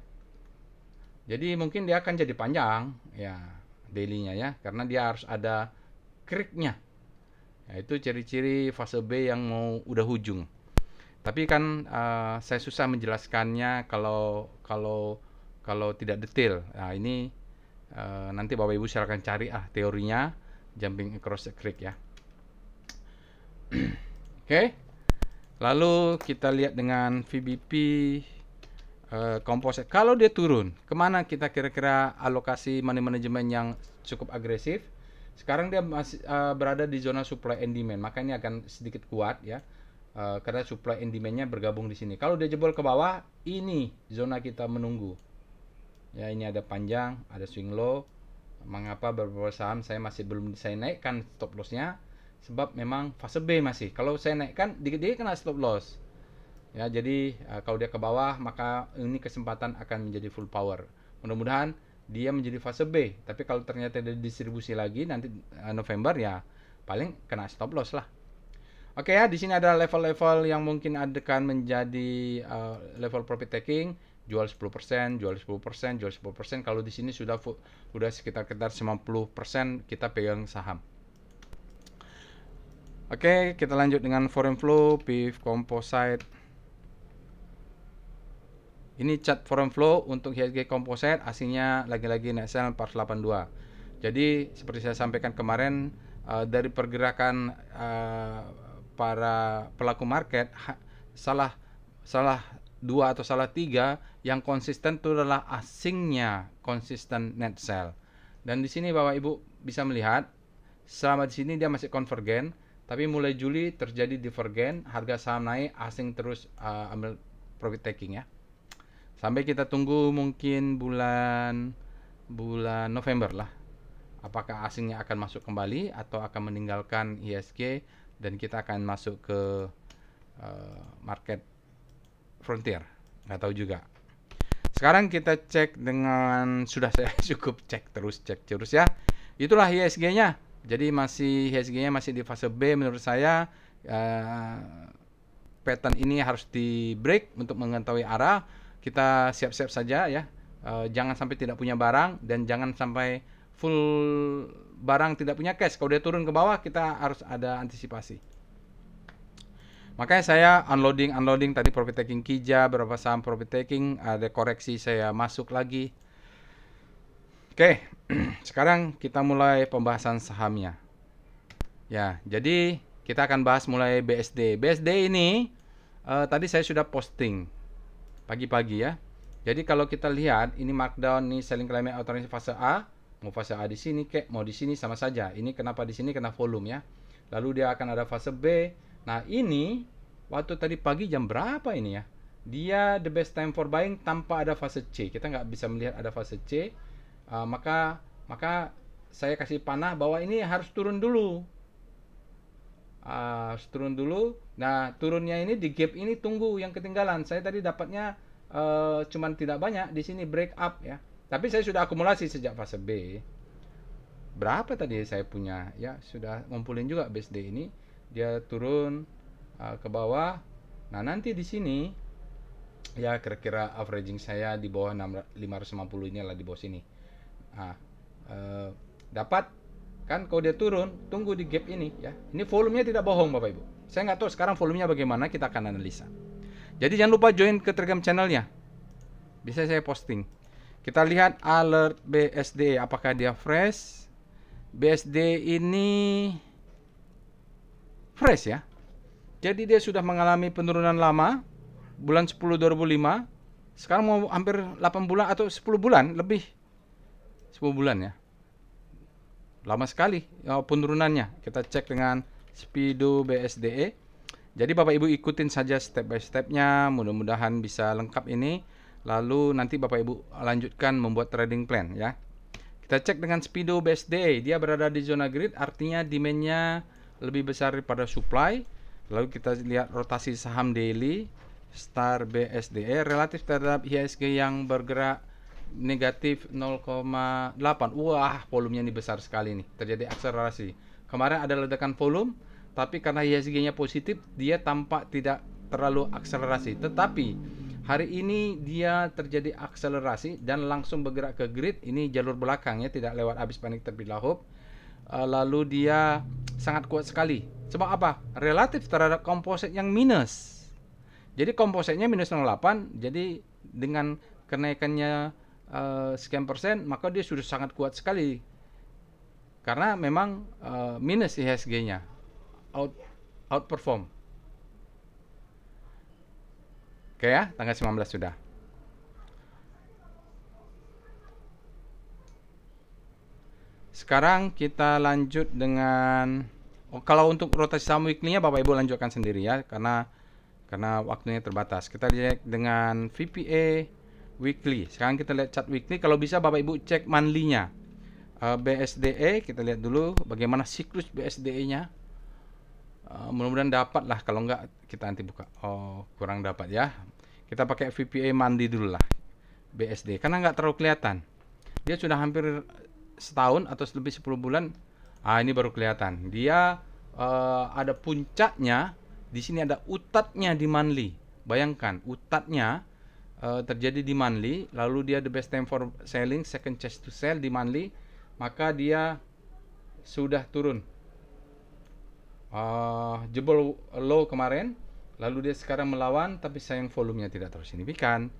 Jadi mungkin dia akan jadi panjang ya daily-nya ya, karena dia harus ada creek-nya. Ya, itu ciri-ciri fase B yang mau udah hujung. Tapi kan saya susah menjelaskannya kalau tidak detail. Nah, ini nanti Bapak Ibu silakan cari teorinya jumping across the creek ya. Oke. Lalu kita lihat dengan VBP composite. Kalau dia turun, kemana kita kira-kira alokasi money management yang cukup agresif? Sekarang dia masih berada di zona supply and demand, maka ini akan sedikit kuat ya. Karena supply and demand-nya bergabung di sini. Kalau dia jebol ke bawah, ini zona kita menunggu. Ya, ini ada panjang, ada swing low. Mengapa beberapa saham saya masih belum saya naikkan stop loss-nya? Sebab memang fase B masih. Kalau saya naikkan, dikit-dikit kena stop loss. Ya, jadi kalau dia ke bawah, maka ini kesempatan akan menjadi full power. Mudah-mudahan dia menjadi fase B. Tapi kalau ternyata ada distribusi lagi nanti November, ya paling kena stop loss lah. Oke ya, di sini ada level-level yang mungkin akan menjadi level profit taking. Jual 10%, jual 10%, jual 10%. Kalau di sini sudah sekitar 90% kita pegang saham. Oke, kita lanjut dengan foreign flow, PIF Composite. Ini chart foreign flow untuk IHSG Composite, aslinya lagi-lagi naik sell 482. Jadi seperti saya sampaikan kemarin, dari pergerakan para pelaku market, salah dua atau salah tiga yang konsisten itu adalah asingnya konsisten net sell. Dan di sini Bapak Ibu bisa melihat selama di sini dia masih konvergen, tapi mulai Juli terjadi divergen, harga saham naik, asing terus ambil profit taking ya. Sampai kita tunggu mungkin bulan November lah. Apakah asingnya akan masuk kembali atau akan meninggalkan IHSG dan kita akan masuk ke market frontier, nggak tahu juga. Sekarang kita cek dengan, sudah saya cukup cek terus ya. Itulah IHSG-nya. Jadi IHSG-nya masih di fase B menurut saya. Pattern ini harus di break untuk mengetahui arah. Kita siap-siap saja ya. Jangan sampai tidak punya barang dan jangan sampai full barang tidak punya cash. Kalau dia turun ke bawah kita harus ada antisipasi. Makanya saya unloading tadi profit taking Kija, berapa saham profit taking, ada koreksi saya masuk lagi. Oke, sekarang kita mulai pembahasan sahamnya. Ya, jadi kita akan bahas mulai BSD. BSD ini tadi saya sudah posting pagi-pagi ya. Jadi kalau kita lihat ini markdown nih, selling climate authorization fase A, mau fase A di sini mau di sini sama saja. Ini kenapa di sini kena volume ya. Lalu dia akan ada fase B. Nah, ini waktu tadi pagi jam berapa ini ya? Dia the best time for buying tanpa ada fase C. Kita nggak bisa melihat ada fase C. Maka saya kasih panah bahwa ini harus turun dulu. turun dulu. Nah, turunnya ini di gap ini tunggu yang ketinggalan. Saya tadi dapatnya cuman tidak banyak di sini break up ya. Tapi saya sudah akumulasi sejak fase B. Berapa tadi saya punya? Ya, sudah ngumpulin juga BSD ini. Dia turun ke bawah. Nah, nanti di sini ya kira-kira averaging saya di bawah 550 ini lah, di bawah sini. Nah, dapat kan kalau dia turun, tunggu di gap ini ya. Ini volumenya tidak bohong Bapak Ibu. Saya nggak tahu sekarang volumenya bagaimana, kita akan analisa. Jadi jangan lupa join ke Telegram channelnya. Bisa saya posting. Kita lihat alert BSD apakah dia fresh. BSD ini fresh ya. Jadi dia sudah mengalami penurunan lama bulan 10 2005. Sekarang mau hampir 8 bulan atau 10 bulan lebih. 10 bulan ya. Lama sekali penurunannya. Kita cek dengan Speedo BSDE. Jadi Bapak Ibu ikutin saja step by stepnya. Mudah-mudahan bisa lengkap ini. Lalu nanti Bapak Ibu lanjutkan membuat trading plan ya. Kita cek dengan Speedo BSDE. Dia berada di zona grid, artinya demand-nya lebih besar daripada supply. Lalu kita lihat rotasi saham daily. Star BSDE relatif terhadap IHSG yang bergerak negatif 0,8. Wah, volumenya ini besar sekali nih. Terjadi akselerasi. Kemarin ada ledakan volume, tapi karena IHSG-nya positif, dia tampak tidak terlalu akselerasi. Tetapi hari ini dia terjadi akselerasi dan langsung bergerak ke grid. Ini jalur belakangnya, tidak lewat habis panik terlebih dahulu. Lalu dia sangat kuat sekali. Sebab apa? Relatif terhadap komposit yang minus. Jadi kompositnya minus 0,8. Jadi dengan kenaikannya sekian persen, maka dia sudah sangat kuat sekali. Karena memang minus IHSG-nya. Outperform. Oke ya, tanggal 19 sudah. Sekarang kita lanjut dengan kalau untuk rotasi saham weekly-nya Bapak Ibu lanjutkan sendiri ya, karena waktunya terbatas. Kita lihat dengan VPA weekly. Sekarang kita lihat chart weekly. Kalau bisa Bapak Ibu cek monthly-nya. BSDE kita lihat dulu bagaimana siklus BSDE-nya. Mudah-mudahan dapat lah, kalau enggak kita nanti buka. Oh, kurang dapat ya. Kita pakai VPA monthly dulu lah. BSD karena enggak terlalu kelihatan. Dia sudah hampir setahun atau lebih 10 bulan. Ini baru kelihatan. Dia ada puncaknya. Di sini ada utatnya di monthly. Bayangkan, utatnya terjadi di monthly, lalu dia the best time for selling, second chance to sell di monthly, maka dia sudah turun. Jebol low kemarin, lalu dia sekarang melawan, tapi sayang volumenya tidak terlalu signifikan.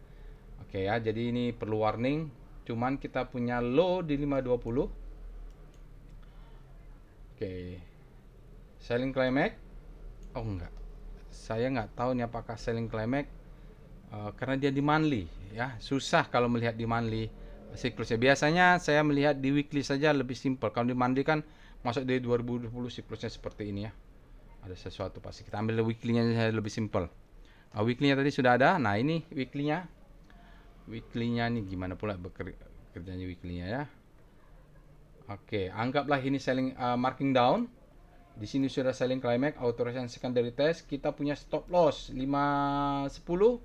Oke ya, jadi ini perlu warning. Cuman kita punya low di 520. Oke. Selling climax. Oh enggak. Saya nggak tahu nih apakah selling climax karena dia di monthly ya. Susah kalau melihat di monthly siklusnya. Biasanya saya melihat di weekly saja lebih simple. Kalau di monthly kan masuk dari 2020 siklusnya seperti ini ya. Ada sesuatu pasti. Kita ambil weekly-nya saya lebih simple. Weekly-nya tadi sudah ada. Nah, ini weekly-nya. Weekly-nya nih gimana pula kerjanya weekly-nya ya. Oke, anggaplah ini selling marking down. Di sini sudah selling climax, authorization secondary test. Kita punya stop loss 510.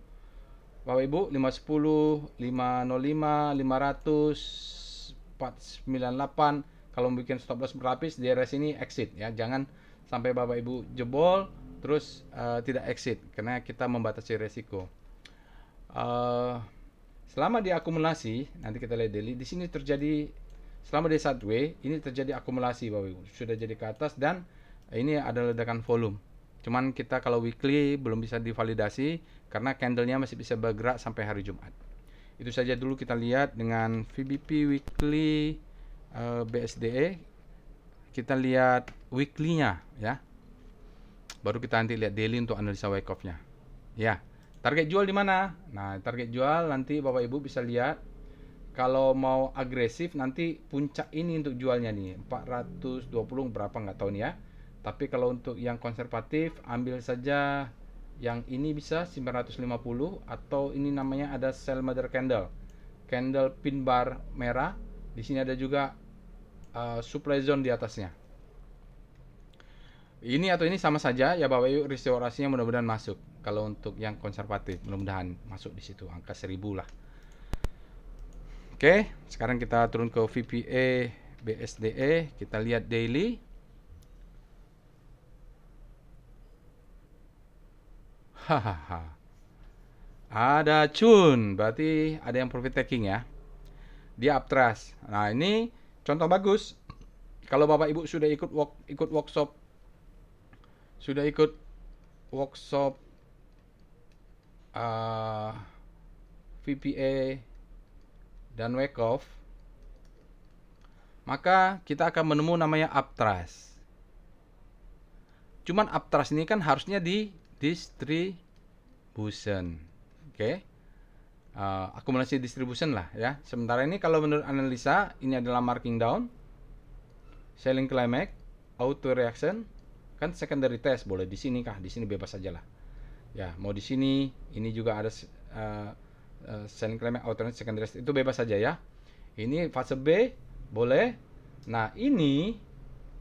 Bapak Ibu, 510, 505, 500, 498. Kalau bikin stop loss berlapis di area sini exit ya. Jangan sampai Bapak Ibu jebol terus tidak exit karena kita membatasi resiko. Selama diakumulasi, nanti kita lihat daily, di sini terjadi selama di sideways, ini terjadi akumulasi Bapak Ibu. Sudah jadi ke atas dan ini ada ledakan volume. Cuman kita kalau weekly belum bisa divalidasi karena candlenya masih bisa bergerak sampai hari Jumat. Itu saja dulu kita lihat dengan VBP weekly BSDE. Kita lihat weekly-nya ya. Baru kita nanti lihat daily untuk analisa wake off-nya. Ya. Target jual di mana? Nah, target jual nanti Bapak Ibu bisa lihat. Kalau mau agresif nanti puncak ini untuk jualnya nih 420 berapa nggak tahu nih ya. Tapi kalau untuk yang konservatif ambil saja yang ini bisa 950 atau ini namanya ada sell mother candle. Candle pin bar merah. Di sini ada juga supply zone di atasnya. Ini atau ini sama saja ya Bapak Ibu, restorasinya mudah-mudahan masuk. Kalau untuk yang konservatif mudah-mudahan masuk di situ angka 1000 lah. Oke, sekarang kita turun ke VPA BSDE, kita lihat daily. Hahaha. Ada cun, berarti ada yang profit taking ya. Dia uptrust. Nah, ini contoh bagus. Kalau Bapak Ibu sudah ikut workshop, sudah ikut workshop VPA dan wake off, maka kita akan menemu namanya uptrust. Cuman uptrust ini kan harusnya di distribution. Oke. Akumulasi distribution lah ya. Sementara ini kalau menurut analisa ini adalah marking down, selling climax, auto reaction, kan secondary test boleh di sini kah? Di sini bebas saja lah. Ya, mau di sini, ini juga ada selling climax, auto reaction, secondary test, itu bebas saja ya. Ini fase B boleh. Nah, ini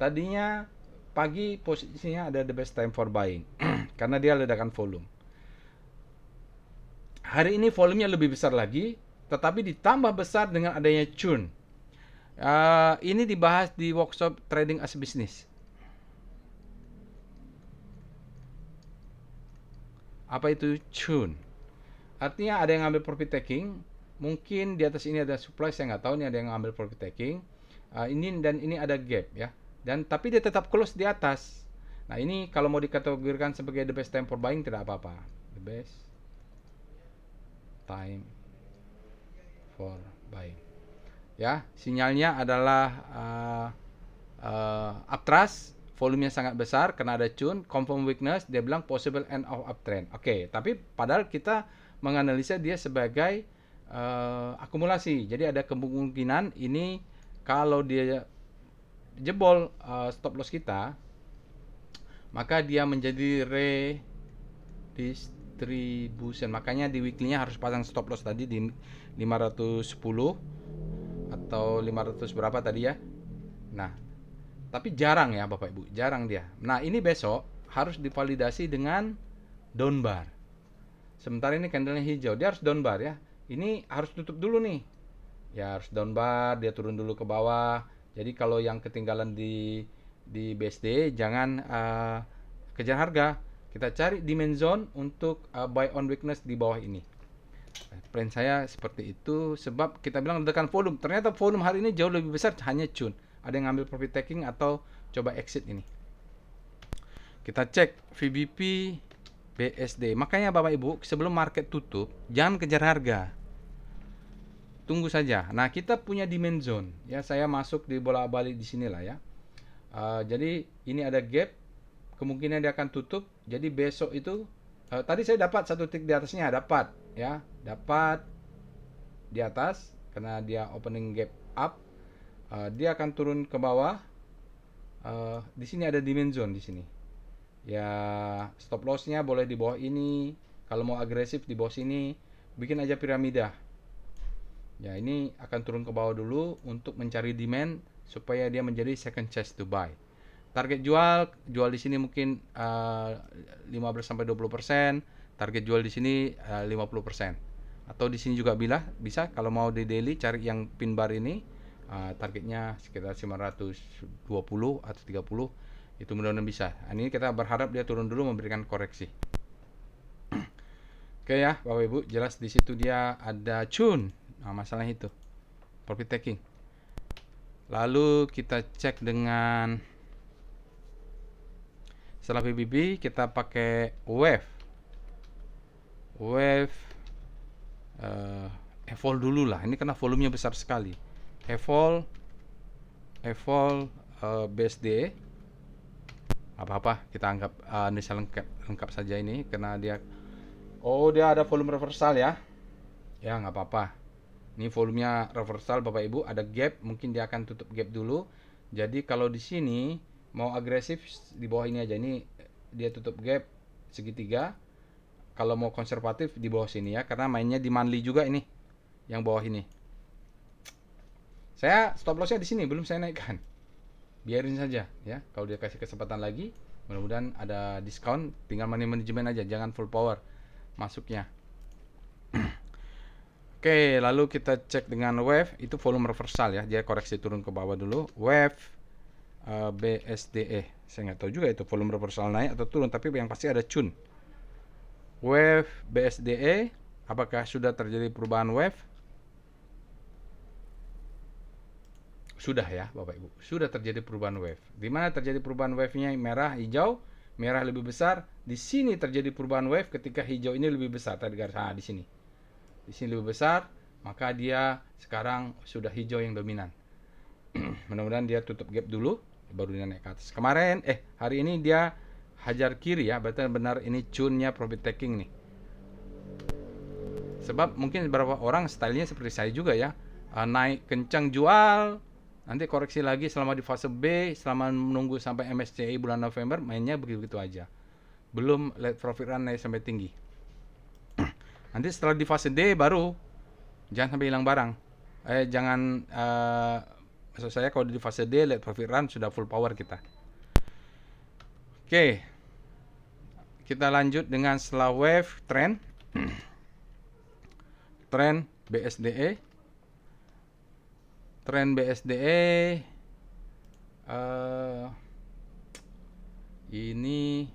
tadinya pagi posisinya ada the best time for buying karena dia ledakan volume. Hari ini volumenya lebih besar lagi, tetapi ditambah besar dengan adanya churn. Ini dibahas di workshop Trading as Business. Apa itu churn? Artinya ada yang ngambil profit taking, mungkin di atas ini ada supply, saya nggak tahu, ini ada yang ngambil profit taking. Ini dan ini ada gap ya. Dan tapi dia tetap close di atas. Nah, ini kalau mau dikategorikan sebagai the best time for buying tidak apa-apa. The best time for buying. Ya, sinyalnya adalah uptrust, volumenya sangat besar karena ada churn, confirm weakness, dia bilang possible end of uptrend. Oke, tapi padahal kita menganalisa dia sebagai akumulasi. Jadi ada kemungkinan ini kalau dia jebol stop loss kita, maka dia menjadi redistribution. Makanya di weekly-nya harus pasang stop loss tadi di 510 atau 500 berapa tadi ya. Nah, tapi jarang ya Bapak Ibu, jarang dia. Nah, ini besok harus divalidasi dengan down bar. Sementara ini candlenya hijau, dia harus down bar ya. Ini harus tutup dulu nih. Ya harus down bar, dia turun dulu ke bawah. Jadi kalau yang ketinggalan di BSD jangan kejar harga. Kita cari demand zone untuk buy on weakness di bawah ini. Plan saya seperti itu sebab kita bilang ledakan volume. Ternyata volume hari ini jauh lebih besar, hanya churn. Ada yang ngambil profit taking atau coba exit ini. Kita cek VBP BSD. Makanya Bapak Ibu, sebelum market tutup, jangan kejar harga. Tunggu saja. Nah, kita punya demand zone. Ya, saya masuk di bola-balik di sinilah ya. Jadi ini ada gap, kemungkinan dia akan tutup. Jadi besok itu tadi saya dapat satu tick di atasnya, dapat ya, dapat di atas karena dia opening gap up. Dia akan turun ke bawah. Di sini ada demand zone di sini. Ya, stop lossnya boleh di bawah ini. Kalau mau agresif di bawah sini, bikin aja piramida. Ya, ini akan turun ke bawah dulu untuk mencari demand supaya dia menjadi second chance to buy. Target jual di sini mungkin 15 sampai 20%, target jual di sini 50%. Atau di sini juga bisa kalau mau di daily cari yang pin bar ini, targetnya sekitar 520 atau 30, itu mudah-mudahan bisa. Ini kita berharap dia turun dulu memberikan koreksi. Oke ya, Bapak Ibu, jelas di situ dia ada churn. Nah, masalah itu profit taking. Lalu kita cek dengan setelah PBB kita pakai wave evol dulu lah. Ini karena volumenya besar sekali. Evol BSD apa-apa kita anggap inisial lengkap saja ini karena dia ada volume reversal ya. Ya nggak apa-apa. Ini volumenya reversal Bapak Ibu, ada gap, mungkin dia akan tutup gap dulu. Jadi kalau di sini mau agresif di bawah ini aja, ini dia tutup gap segitiga. Kalau mau konservatif di bawah sini ya, karena mainnya di monthly juga ini, yang bawah ini. Saya stop lossnya di sini, belum saya naikkan. Biarin saja ya, kalau dia kasih kesempatan lagi, Mudah-mudahan ada diskon, tinggal money management aja, jangan full power masuknya. Oke, lalu kita cek dengan wave, itu volume reversal ya, dia koreksi turun ke bawah dulu. Wave BSDE, saya nggak tahu juga itu volume reversal naik atau turun, tapi yang pasti ada cun. Wave BSDE, apakah sudah terjadi perubahan wave? Sudah ya Bapak Ibu, sudah terjadi perubahan wave. Di mana terjadi perubahan wave-nya? Merah, hijau, merah lebih besar. Di sini terjadi perubahan wave ketika hijau ini lebih besar. Tadi garis di sini. Di sini lebih besar, maka dia sekarang sudah hijau yang dominan. Mudah-mudahan dia tutup gap dulu, baru dia naik ke atas. Kemarin, hari ini dia hajar kiri ya, berarti benar ini cune-nya profit taking nih. Sebab mungkin beberapa orang stylenya seperti saya juga ya, naik kencang jual, nanti koreksi lagi selama di fase B, selama menunggu sampai MSCI bulan November, mainnya begitu-begitu aja. Belum let profit run naik sampai tinggi. Nanti setelah di fase D baru, jangan sampai hilang barang. Jangan, maksud saya kalau di fase D, let profit run sudah full power kita. Oke, kita lanjut dengan setelah wave trend. Trend BSDE. Trend BSDE ini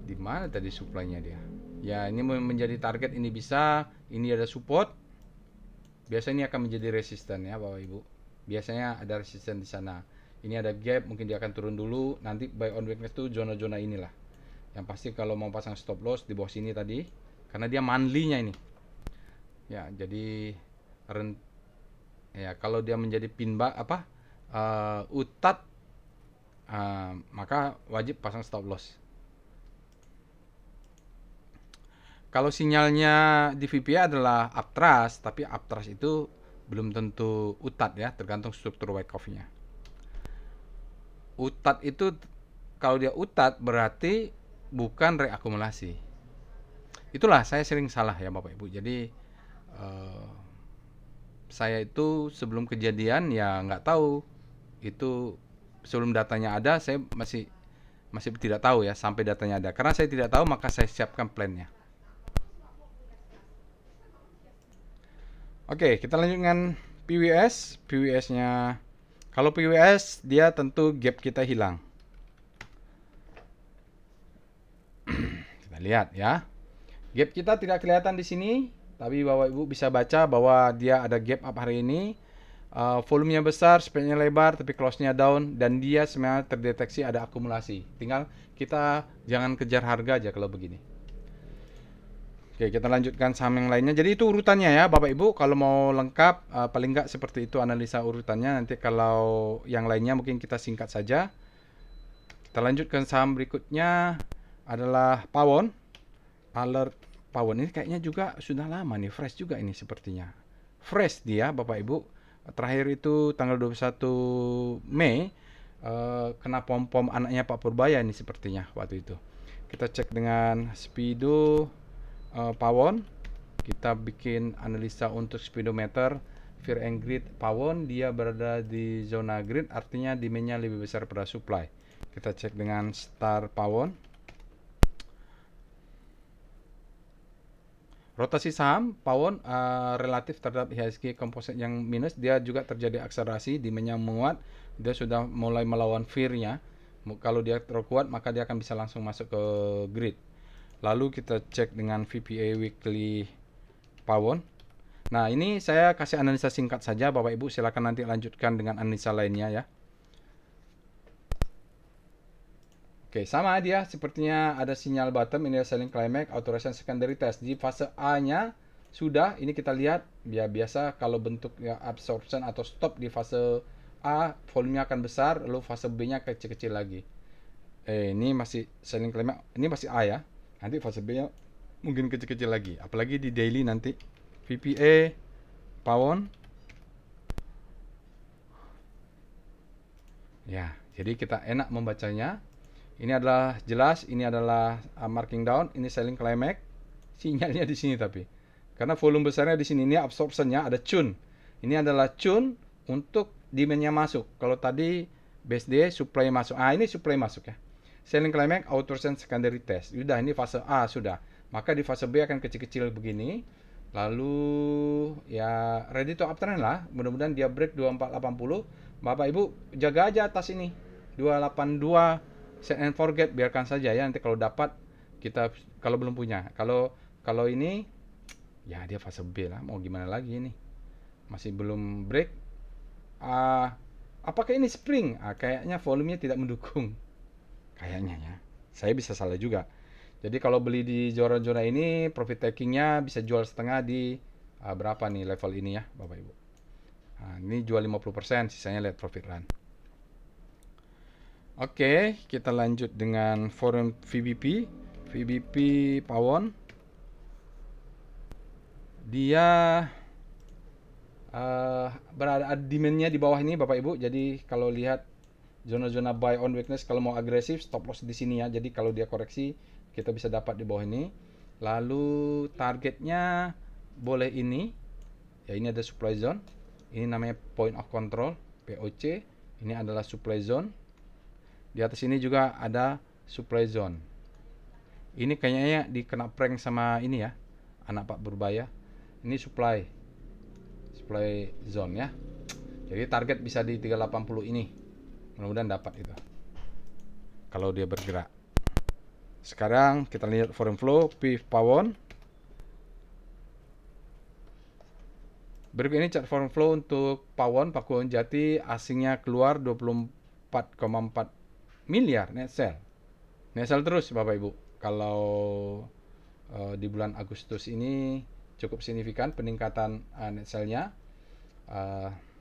di mana tadi supply-nya dia? Ya, ini menjadi target, ini bisa, ini ada support. Biasanya akan menjadi resisten ya Bapak Ibu. Biasanya ada resisten di sana. Ini ada gap, mungkin dia akan turun dulu. Nanti buy on weakness itu zona-zona inilah. Yang pasti kalau mau pasang stop loss di bawah sini tadi, karena dia monthly-nya ini. Ya, jadi ya kalau dia menjadi utat, maka wajib pasang stop loss. Kalau sinyalnya di VPA adalah uptrust, tapi uptrust itu belum tentu utat ya, tergantung struktur Wyckoff-nya. Utat itu, kalau dia utat berarti bukan reakumulasi. Itulah saya sering salah ya Bapak Ibu. Jadi saya itu sebelum kejadian ya nggak tahu itu, sebelum datanya ada saya masih tidak tahu ya, sampai datanya ada. Karena saya tidak tahu maka saya siapkan plannya. Oke, kita lanjut dengan PWS. PWS-nya, kalau PWS dia tentu gap kita hilang. Kita lihat ya. Gap kita tidak kelihatan di sini, tapi Bapak Ibu bisa baca bahwa dia ada gap up hari ini. Volumenya besar, spreadnya lebar, tapi close-nya down, dan dia sebenarnya terdeteksi ada akumulasi. Tinggal kita jangan kejar harga aja kalau begini. Oke, kita lanjutkan saham yang lainnya. Jadi itu urutannya ya Bapak Ibu. Kalau mau lengkap, paling nggak seperti itu analisa urutannya. Nanti kalau yang lainnya mungkin kita singkat saja. Kita lanjutkan saham berikutnya adalah Pawon. Alert Pawon ini kayaknya juga sudah lama nih, fresh juga ini sepertinya. Fresh dia Bapak Ibu. Terakhir itu tanggal 21 Mei, kena pom-pom anaknya Pak Purbaya ini sepertinya waktu itu. Kita cek dengan Speedo Pawon. Kita bikin analisa untuk speedometer Fear and Greed Pawon. Dia berada di zona greed, artinya demand-nya lebih besar pada supply. Kita cek dengan Star Pawon. Rotasi saham Pawon relatif terhadap IHSG Composite yang minus, dia juga terjadi akselerasi, demand-nya menguat, dia sudah mulai melawan fear-nya. Kalau dia terlalu kuat maka dia akan bisa langsung masuk ke grid. Lalu kita cek dengan VPA Weekly Pawon. Nah, ini saya kasih analisa singkat saja Bapak Ibu, silakan nanti lanjutkan dengan analisa lainnya ya. Oke, sama dia sepertinya ada sinyal bottom, ini ada selling climax, authorization secondary test. Di fase A-nya sudah, ini kita lihat ya, biasa kalau bentuknya absorption atau stop di fase A, volumenya akan besar, lalu fase B-nya kecil-kecil lagi. Ini masih selling climax, ini masih A ya. Nanti fase B-nya mungkin kecil-kecil lagi, apalagi di daily nanti. VPA Pawon. Ya, jadi kita enak membacanya. Ini adalah jelas, ini adalah marking down, ini selling climax. Sinyalnya di sini tapi. Karena volume besarnya di sini, ini absorptionnya ada cune. Ini adalah cune untuk demand-nya masuk. Kalau tadi BSD supply masuk. Ini supply masuk ya. selling climax, auto secondary test. Sudah, ini fase A sudah. Maka di fase B akan kecil-kecil begini. Lalu ya ready to uptrend lah. Mudah-mudahan dia break 2480. Bapak Ibu jaga aja atas ini 282, set and forget, biarkan saja ya, nanti kalau dapat kita, kalau belum punya. Kalau ini ya dia fase B lah, mau gimana lagi ini. Masih belum break. Apakah ini spring? Kayaknya volumenya tidak mendukung. Kayaknya ya. Saya bisa salah juga. Jadi kalau beli di zona-zona ini, profit takingnya bisa jual setengah di berapa nih level ini ya, Bapak Ibu. Nah, ini jual 50%, sisanya lihat profit run. Oke, kita lanjut dengan foreign VBP. VBP Pawon. Dia berada demand-nya di bawah ini, Bapak Ibu. Jadi kalau lihat zona-zona buy on weakness, kalau mau agresif stop loss di sini ya. Jadi kalau dia koreksi kita bisa dapat di bawah ini. Lalu targetnya boleh ini. Ya, ini ada supply zone. Ini namanya point of control, POC. Ini adalah supply zone. Di atas ini juga ada supply zone. Ini kayaknya dikena prank sama ini ya, anak Pak Purbaya. Ini supply zone ya. Jadi target bisa di 380 ini. Mudah-mudahan dapat itu. Kalau dia bergerak. Sekarang kita lihat foreign flow PIF Pawon. Berikut ini chart foreign flow untuk Pawon Pakuwon Jati, asingnya keluar 24,4 miliar net sell. Net sell terus Bapak Ibu. Kalau di bulan Agustus ini cukup signifikan peningkatan net sell-nya.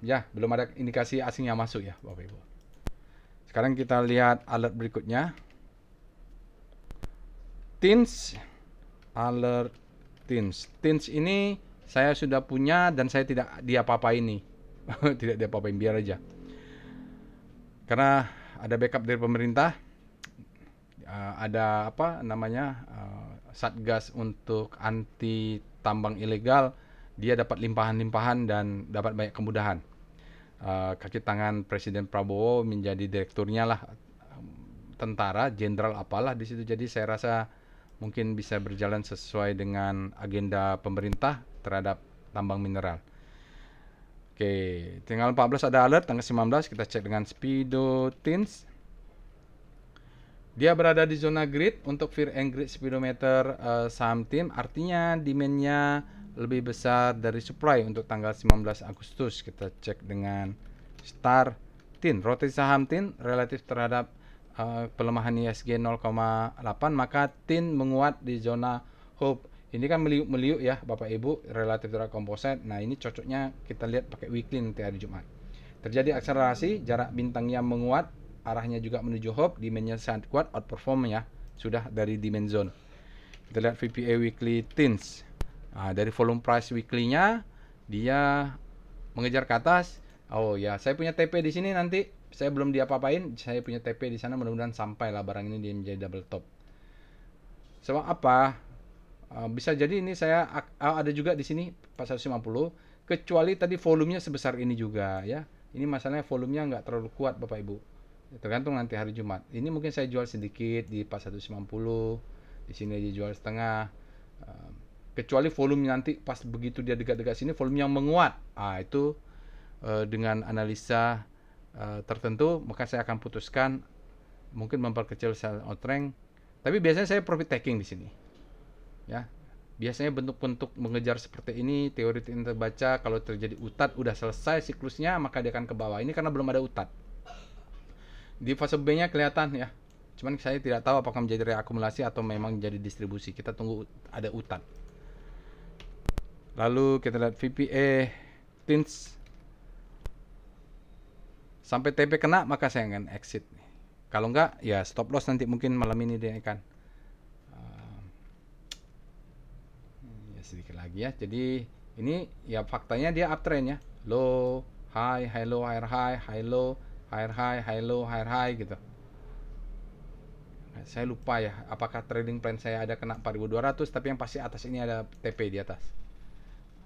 Ya, belum ada indikasi asingnya masuk ya Bapak Ibu. Sekarang kita lihat alert berikutnya. Tins, alert Tins. Tins ini saya sudah punya dan saya tidak diapa-apain nih. Tidak diapa-apain, biar aja. Karena ada backup dari pemerintah. Ada apa namanya? Satgas untuk anti tambang ilegal. Dia dapat limpahan-limpahan dan dapat banyak kemudahan. Kaki tangan Presiden Prabowo menjadi direkturnya lah, tentara, jenderal apalah di situ. Jadi saya rasa mungkin bisa berjalan sesuai dengan agenda pemerintah terhadap tambang mineral. Oke, tinggal 14 ada alert, tanggal 19 kita cek dengan Speedo Tins. Dia berada di zona grid untuk fear and greed speedometer saham TIN, artinya demand-nya lebih besar dari supply untuk tanggal 19 Agustus. Kita cek dengan Star TIN, rotasi saham TIN relatif terhadap pelemahan ISG 0,8, maka TIN menguat di zona hope. Ini kan meliuk-meliuk ya Bapak Ibu, relatif terhadap komposit. Nah, ini cocoknya kita lihat pakai weekly nanti hari Jumat. Terjadi akselerasi, jarak bintangnya menguat, arahnya juga menuju hope, demand-nya sangat kuat, outperform ya, sudah dari demand zone. Kita lihat VPA weekly TINS. Dari volume price weekly-nya dia mengejar ke atas. Oh ya, saya punya TP di sini nanti. Saya belum diapa-apain, saya punya TP di sana, mudah-mudahan sampai lah barang ini dia menjadi double top. Sebab apa? Bisa jadi ini saya ada juga di sini pas 150, kecuali tadi volumenya sebesar ini juga ya. Ini masalahnya volumenya nggak terlalu kuat Bapak Ibu. Tergantung nanti hari Jumat. Ini mungkin saya jual sedikit di pas 150, di sini dijual setengah. Kecuali volume nanti pas begitu dia dekat-dekat sini volume yang menguat. Itu dengan analisa tertentu maka saya akan putuskan mungkin memperkecil sell outrang. Tapi biasanya saya profit taking di sini. Ya. Biasanya bentuk-bentuk mengejar seperti ini teori yang terbaca, kalau terjadi utat udah selesai siklusnya maka dia akan ke bawah. Ini karena belum ada utat. Di fase B-nya kelihatan ya. Cuman saya tidak tahu apakah menjadi reakumulasi atau memang menjadi distribusi. Kita tunggu ada utat. Lalu kita lihat VPA TINS. Sampai TP kena maka saya akan exit. Kalau enggak ya stop loss nanti mungkin malam ini dia akan ya sedikit lagi ya. Jadi ini ya faktanya dia uptrend ya. Low, high, high low, higher high, high low, higher high, high low, higher high gitu. Saya lupa ya apakah trading plan saya ada kena 4200, tapi yang pasti atas ini ada TP di atas.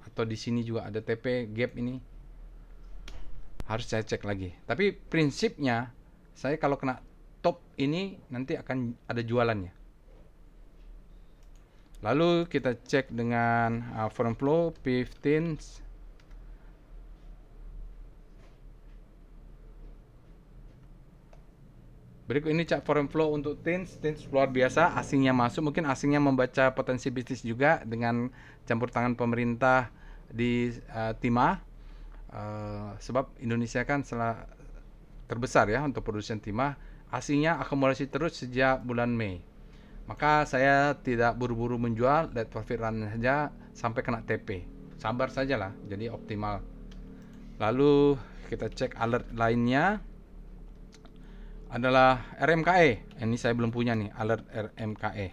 Atau di sini juga ada TP gap ini. Harus saya cek lagi. Tapi prinsipnya saya kalau kena top ini nanti akan ada jualannya. Lalu kita cek dengan foreign flow P15. Berikut ini chart foreign flow untuk TINS luar biasa, asingnya masuk, mungkin asingnya membaca potensi bisnis juga dengan campur tangan pemerintah di timah. Sebab Indonesia kan terbesar ya untuk produsen timah, asingnya akumulasi terus sejak bulan Mei. Maka saya tidak buru-buru menjual, let profit run saja sampai kena TP. Sabar sajalah, jadi optimal. Lalu kita cek alert lainnya adalah RMKE. Ini saya belum punya nih, alert RMKE.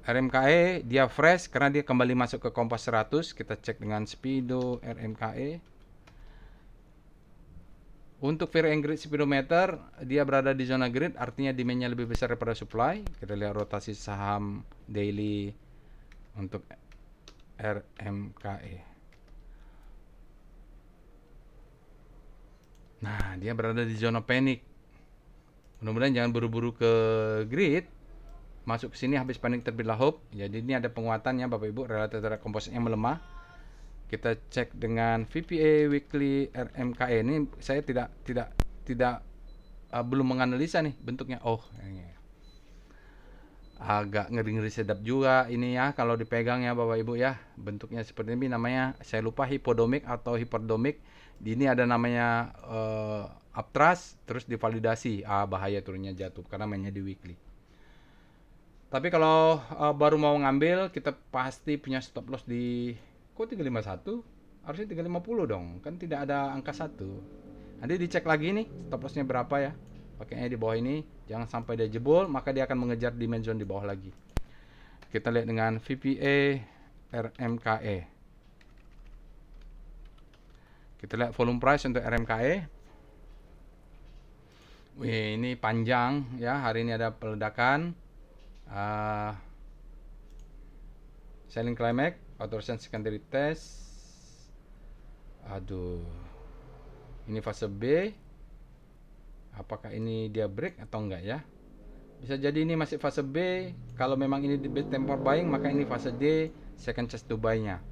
RMKE dia fresh karena dia kembali masuk ke Kompas 100. Kita cek dengan Speedo RMKE. Untuk fear and greed speedometer, dia berada di zona greed, artinya demand-nya lebih besar daripada supply. Kita lihat rotasi saham daily untuk RMKE. Nah, dia berada di zona panic. Mudah-mudahan jangan buru-buru ke greed. Masuk ke sini habis panik terbitlah hope. Jadi ini ada penguatannya Bapak Ibu, relatif terhadap kompositnya melemah. Kita cek dengan VPA weekly RMKE. Ini saya tidak belum menganalisa nih bentuknya. Oh, ini agak ngeri-ngeri sedap juga ini ya kalau dipegang ya Bapak Ibu ya. Bentuknya seperti ini, namanya saya lupa hipodomik atau hiperdomik. Ini ada namanya uptrust terus divalidasi. Bahaya turunnya jatuh karena mainnya di weekly. Tapi kalau baru mau ngambil, kita pasti punya stop loss di kok 351? Harusnya 350 dong. Kan tidak ada angka 1. Nanti dicek lagi nih stop lossnya berapa ya. Pakainya di bawah ini, jangan sampai dia jebol, maka dia akan mengejar demand zone di bawah lagi. Kita lihat dengan VPA RMKE. Kita lihat volume price untuk RMKE. Wih, ini panjang ya. Hari ini ada peledakan. Selling climax, authorization secondary test. Aduh, ini fase B. Apakah ini dia break atau enggak ya? Bisa jadi ini masih fase B. Kalau memang ini di tempo buying, maka ini fase D, second chance to buy-nya.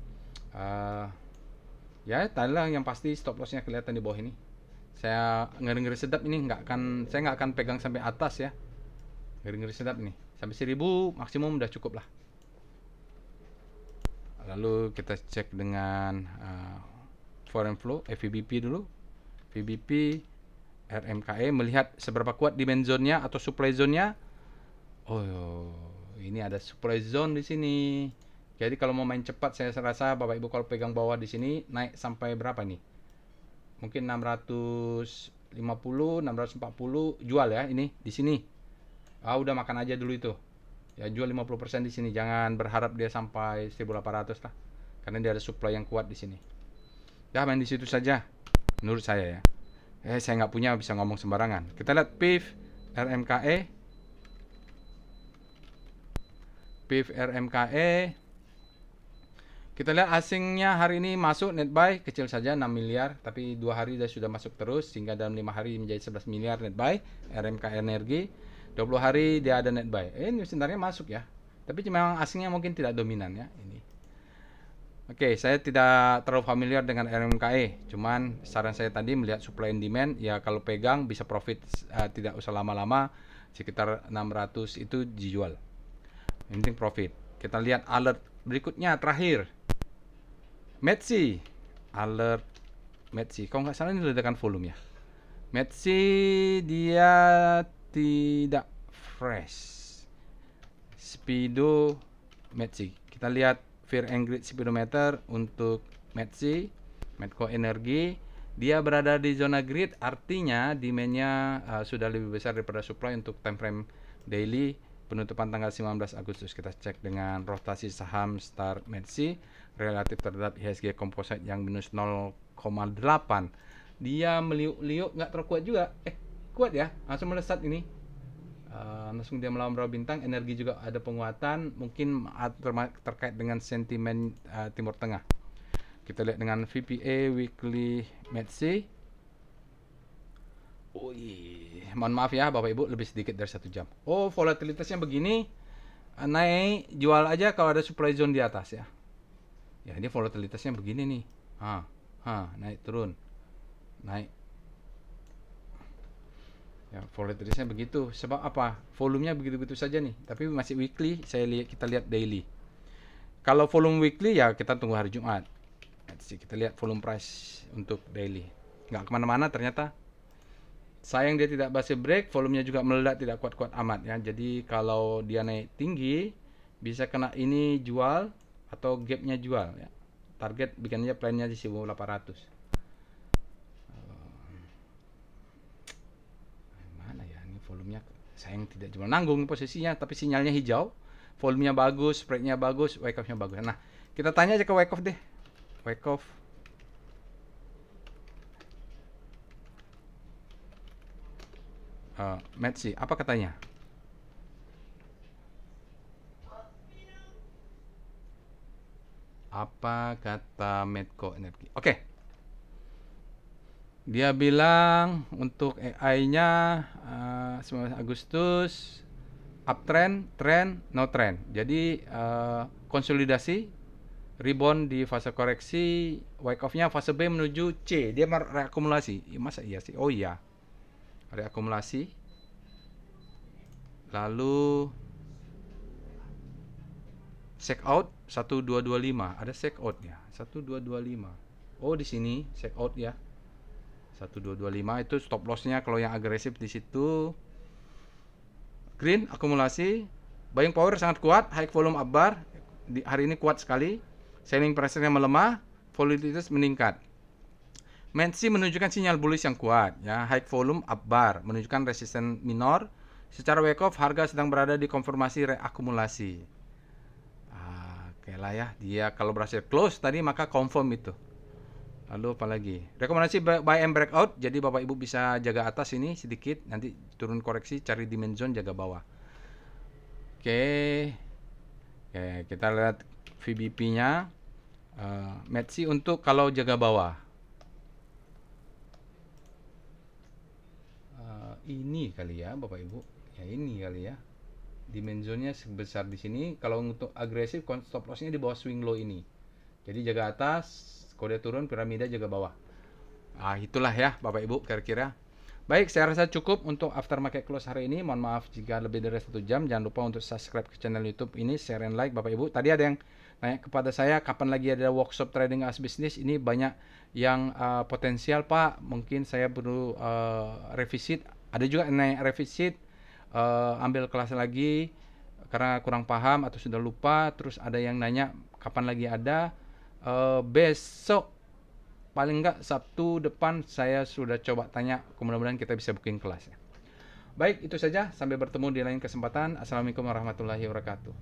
Ya, tadilah yang pasti stop loss-nya kelihatan di bawah ini. Saya ngeri-ngeri sedap ini, saya nggak akan pegang sampai atas ya. Ngeri-ngeri sedap nih. Sampai 1000 maksimum udah cukup lah. Lalu kita cek dengan foreign flow, VBP dulu. VBP RMKE melihat seberapa kuat demand zone-nya atau supply zone-nya. Oh, ini ada supply zone di sini. Jadi kalau mau main cepat, saya rasa Bapak Ibu kalau pegang bawah di sini naik sampai berapa nih? Mungkin 650, 640 jual ya ini di sini. Udah makan aja dulu itu. Ya jual 50% di sini, jangan berharap dia sampai 1800 lah. Karena dia ada supply yang kuat di sini. Ya main di situ saja menurut saya ya. Saya nggak punya bisa ngomong sembarangan. Kita lihat PIF RMKE. PIF RMKE. Kita lihat asingnya hari ini masuk net buy kecil saja 6 miliar, tapi 2 hari dia sudah masuk terus sehingga dalam 5 hari menjadi 11 miliar net buy. RMKE Energi 20 hari dia ada net buy. Ini sebenarnya masuk ya. Tapi memang asingnya mungkin tidak dominan ya ini. Oke, saya tidak terlalu familiar dengan RMKE. Cuman saran saya tadi melihat supply and demand, ya kalau pegang bisa profit tidak usah lama-lama, sekitar 600 itu dijual. Yang penting profit. Kita lihat alert berikutnya terakhir. Metsi. Alert Metsi. Kalau nggak salah ini ledakan volume ya. Metsi dia tidak fresh. Speedo Metsi. Kita lihat fear and greed speedometer untuk Metsi, Medco Energi. Dia berada di zona greed, artinya demand-nya sudah lebih besar daripada supply untuk time frame daily penutupan tanggal 19 Agustus. Kita cek dengan rotasi saham Star Metsi relatif terhadap IHSG Composite yang minus 0,8. Dia meliuk-liuk nggak terlalu kuat juga. Kuat ya, langsung melesat ini. Langsung dia melawan berapa bintang. Energi juga ada penguatan, mungkin terkait dengan sentimen Timur Tengah. Kita lihat dengan VPA weekly Metsi. Oh iya, mohon maaf ya Bapak Ibu, lebih sedikit dari 1 jam. Oh, volatilitasnya begini, naik jual aja kalau ada supply zone di atas ya. Ya ini volatilitasnya begini nih. Naik turun, naik. Ya, volatilitasnya begitu. Sebab apa? Volumenya begitu-begitu saja nih. Tapi masih weekly, kita lihat daily. Kalau volume weekly ya kita tunggu hari Jumat. Kita lihat volume price untuk daily. Nggak kemana-mana ternyata. Sayang dia tidak berhasil break, volumenya juga meledak tidak kuat-kuat amat ya. Jadi kalau dia naik tinggi, bisa kena ini jual atau gapnya jual ya. Target bikin aja plannya di 1800. Mana ya ini volumenya, sayang tidak cuma nanggung posisinya, tapi sinyalnya hijau, volumenya bagus, spreadnya bagus, wake off-nya bagus. Nah, kita tanya aja ke wake off deh. Wake off. Metsi, apa katanya? Apa kata Medco Energi? Oke. Dia bilang untuk AI-nya 19 Agustus uptrend, trend, no trend. Jadi konsolidasi, rebound di fase koreksi, wake off-nya fase B menuju C. Dia reakumulasi. Masa iya sih? Oh iya. Reakumulasi. Lalu check out 1225. Ada check out ya. 1225. Oh, di sini check out ya. 1225 itu stop loss-nya kalau yang agresif di situ. Green akumulasi, buying power sangat kuat, high volume upbar. Hari ini kuat sekali. Selling pressure-nya melemah, volatilitas meningkat. Mensi menunjukkan sinyal bullish yang kuat ya, high volume upbar menunjukkan resisten minor. Secara wake off harga sedang berada di konfirmasi reakumulasi. Oke lah ya, dia kalau berhasil close tadi maka confirm itu. Lalu apa lagi? Rekomendasi buy and breakout. Jadi Bapak Ibu bisa jaga atas ini sedikit, nanti turun koreksi, cari demand zone, jaga bawah. Oke. Oke, kita lihat VBP-nya. Metsi untuk kalau jaga bawah. Ini kali ya Bapak Ibu. Ya ini kali ya. Demand zone-nya sebesar di sini. Kalau untuk agresif, stop loss-nya di bawah swing low ini. Jadi jaga atas, kalau dia turun piramida jaga bawah. Itulah ya Bapak Ibu kira-kira. Baik, saya rasa cukup untuk aftermarket close hari ini. Mohon maaf jika lebih dari 1 jam. Jangan lupa untuk subscribe ke channel YouTube ini, share and like Bapak Ibu. Tadi ada yang nanya kepada saya kapan lagi ada workshop trading as business. Ini banyak yang potensial Pak. Mungkin saya perlu revisit. Ada juga yang nanya revisit, ambil kelas lagi karena kurang paham atau sudah lupa. Terus ada yang nanya kapan lagi ada. Besok paling enggak Sabtu depan saya sudah coba tanya, mudah-mudahan kita bisa booking kelas ya. Baik, itu saja, sampai bertemu di lain kesempatan. Assalamualaikum warahmatullahi wabarakatuh.